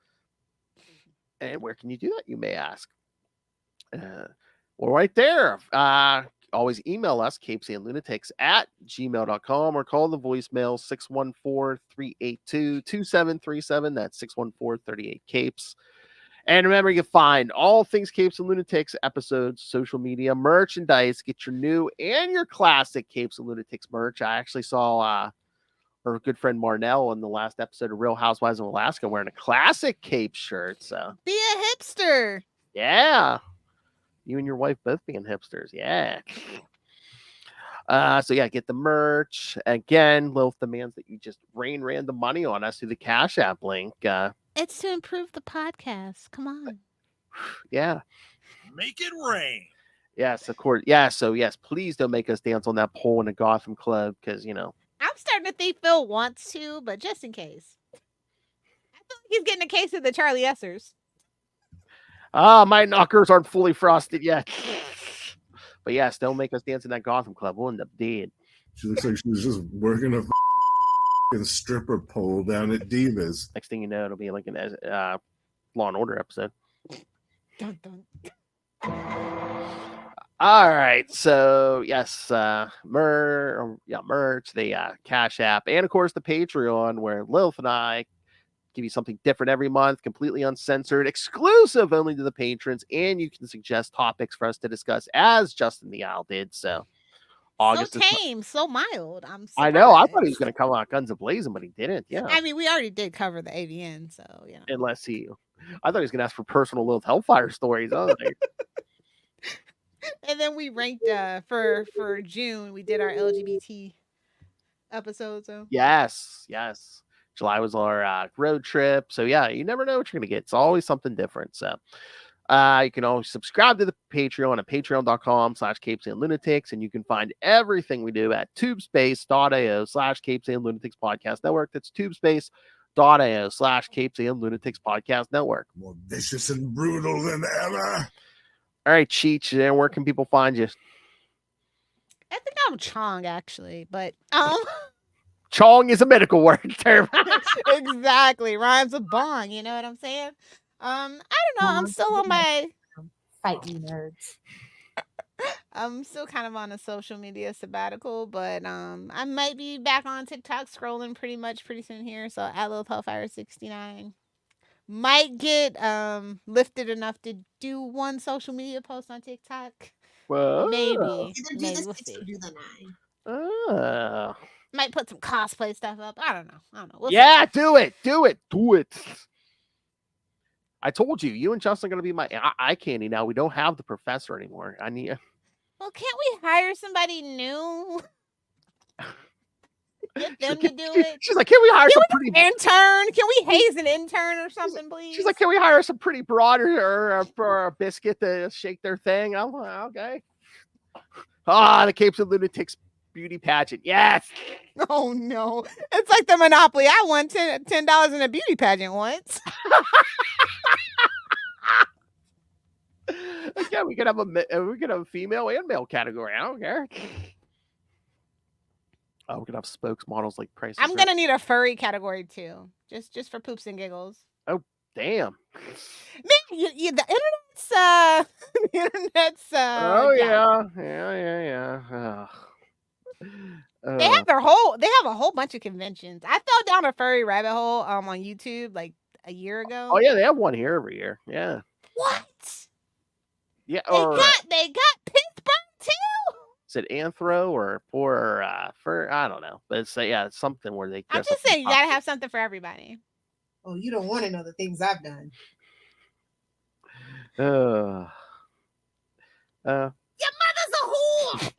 And where can you do that, you may ask? Well, right there. Always email us, CapesandLunatics@gmail.com, or call the voicemail 614-382-2737. That's 614-38-CAPES. And remember, you can find all things Capes and Lunatics episodes, social media, merchandise. Get your new and your classic Capes and Lunatics merch. I actually saw our good friend Marnell in the last episode of Real Housewives of Alaska wearing a classic Cape shirt. So be a hipster. Yeah. You and your wife both being hipsters. Yeah. Get the merch. Again, Lilith demands that you just rain random money on us through the Cash App link. It's to improve the podcast. Come on. Yeah. Make it rain. Yes, of course. Yeah, so yes, please don't make us dance on that pole in a Gotham club because, I'm starting to think Phil wants to, but just in case. I feel like he's getting a case of the Charlie Essers. My knockers aren't fully frosted yet. But yes, don't make us dance in that Gotham club. We'll end up dead. She looks like she's just working a stripper pole down at Divas. Next thing you know, it'll be like an Law and Order episode. Dun, dun. All right, so yes, merch, the Cash App, and of course the Patreon, where Lilith and I give you something different every month, completely uncensored, exclusive only to the patrons, and you can suggest topics for us to discuss, as Justin the Owl did. So August so is tame, so mild. I'm surprised. I know. I thought he was going to come out guns a-blazing, but he didn't. Yeah. I mean, we already did cover the AVN, so you know. Unless I thought he was going to ask for personal little Hellfire stories. I was like, And then we ranked for June. We did our LGBT episode. So yes. July was our road trip. So yeah, you never know what you're going to get. It's always something different. So you can always subscribe to the Patreon at patreon.com/CapesandLunatics, and you can find everything we do at tubespace.io/CapesandLunatics Podcast Network. That's tubespace.io/CapesandLunatics Podcast Network. More vicious and brutal than ever. All right, Cheech, and where can people find you? I think I'm Chong actually, but Chong is a medical word term. exactly rhymes with bong. You know what I'm saying? I don't know. I'm still on my fighting nerds. I'm still kind of on a social media sabbatical, but I might be back on TikTok scrolling pretty soon here. So at Lil Hellfire 69 might get lifted enough to do one social media post on TikTok. Whoa. Maybe Either do maybe the we'll 6 see. or do the 9. Oh. Might put some cosplay stuff up. I don't know. We'll see. Yeah, do it. I told you and Justin are going to be my eye candy now. We don't have the professor anymore. I need. Well, can't we hire somebody new? Get them to do it. She's like, can we hire some pretty intern? Can we haze an intern or something, please? She's like, can we hire some pretty broad or a biscuit to shake their thing? I'm like, okay. The Capes and Lunatics beauty pageant. Yes. Oh no. It's like the Monopoly. I won $10 in a beauty pageant once. Yeah, we could have a female and male category. I don't care. Oh, we could have spokesmodels like Price. I'm gonna need a furry category too, just for poops and giggles. Oh damn! Man, the internet's oh yeah. Yeah. They have a whole bunch of conventions. I fell down a furry rabbit hole on YouTube like a year ago. Oh yeah, they have one here every year. Yeah. What? Yeah. They got Pittsburgh too. Is it anthro or fur? I don't know, but it's it's something where they. I'm just saying you gotta have something for everybody. Oh, you don't want to know the things I've done. Your mother's a whore.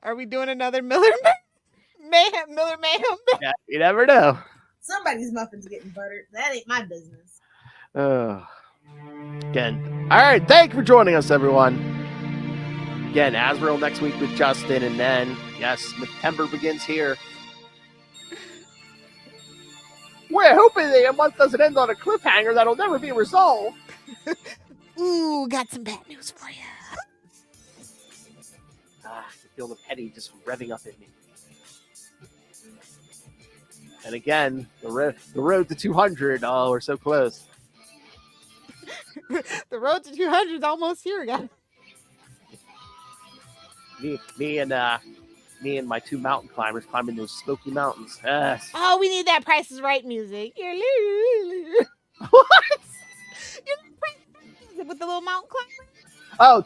Are we doing another Miller Mayhem? Yeah, you never know. Somebody's muffin's getting buttered. That ain't my business. Again, all right. Thank you for joining us, everyone. Again, Azrael next week with Justin, and then September begins here. We're hoping the month doesn't end on a cliffhanger that'll never be resolved. Ooh, got some bad news for you. I feel the petty just revving up in me. And again, the road to 200. Oh, we're so close. The road to 200 is almost here, guys. Me and my two mountain climbers climbing those Smoky Mountains. Yes. Oh, we need that Price is Right music. What? With the little mountain climber? Oh,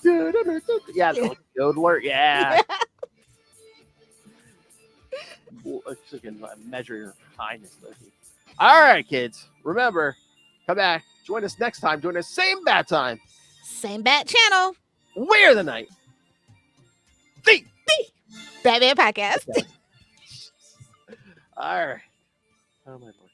yeah, the yodeler. Yeah. So can measure your kindness, Loki. All right, kids. Remember, come back. Join us next time. Join us same bat time. Same bat channel. We're the night. The Batman Podcast. All right. Oh my Lord.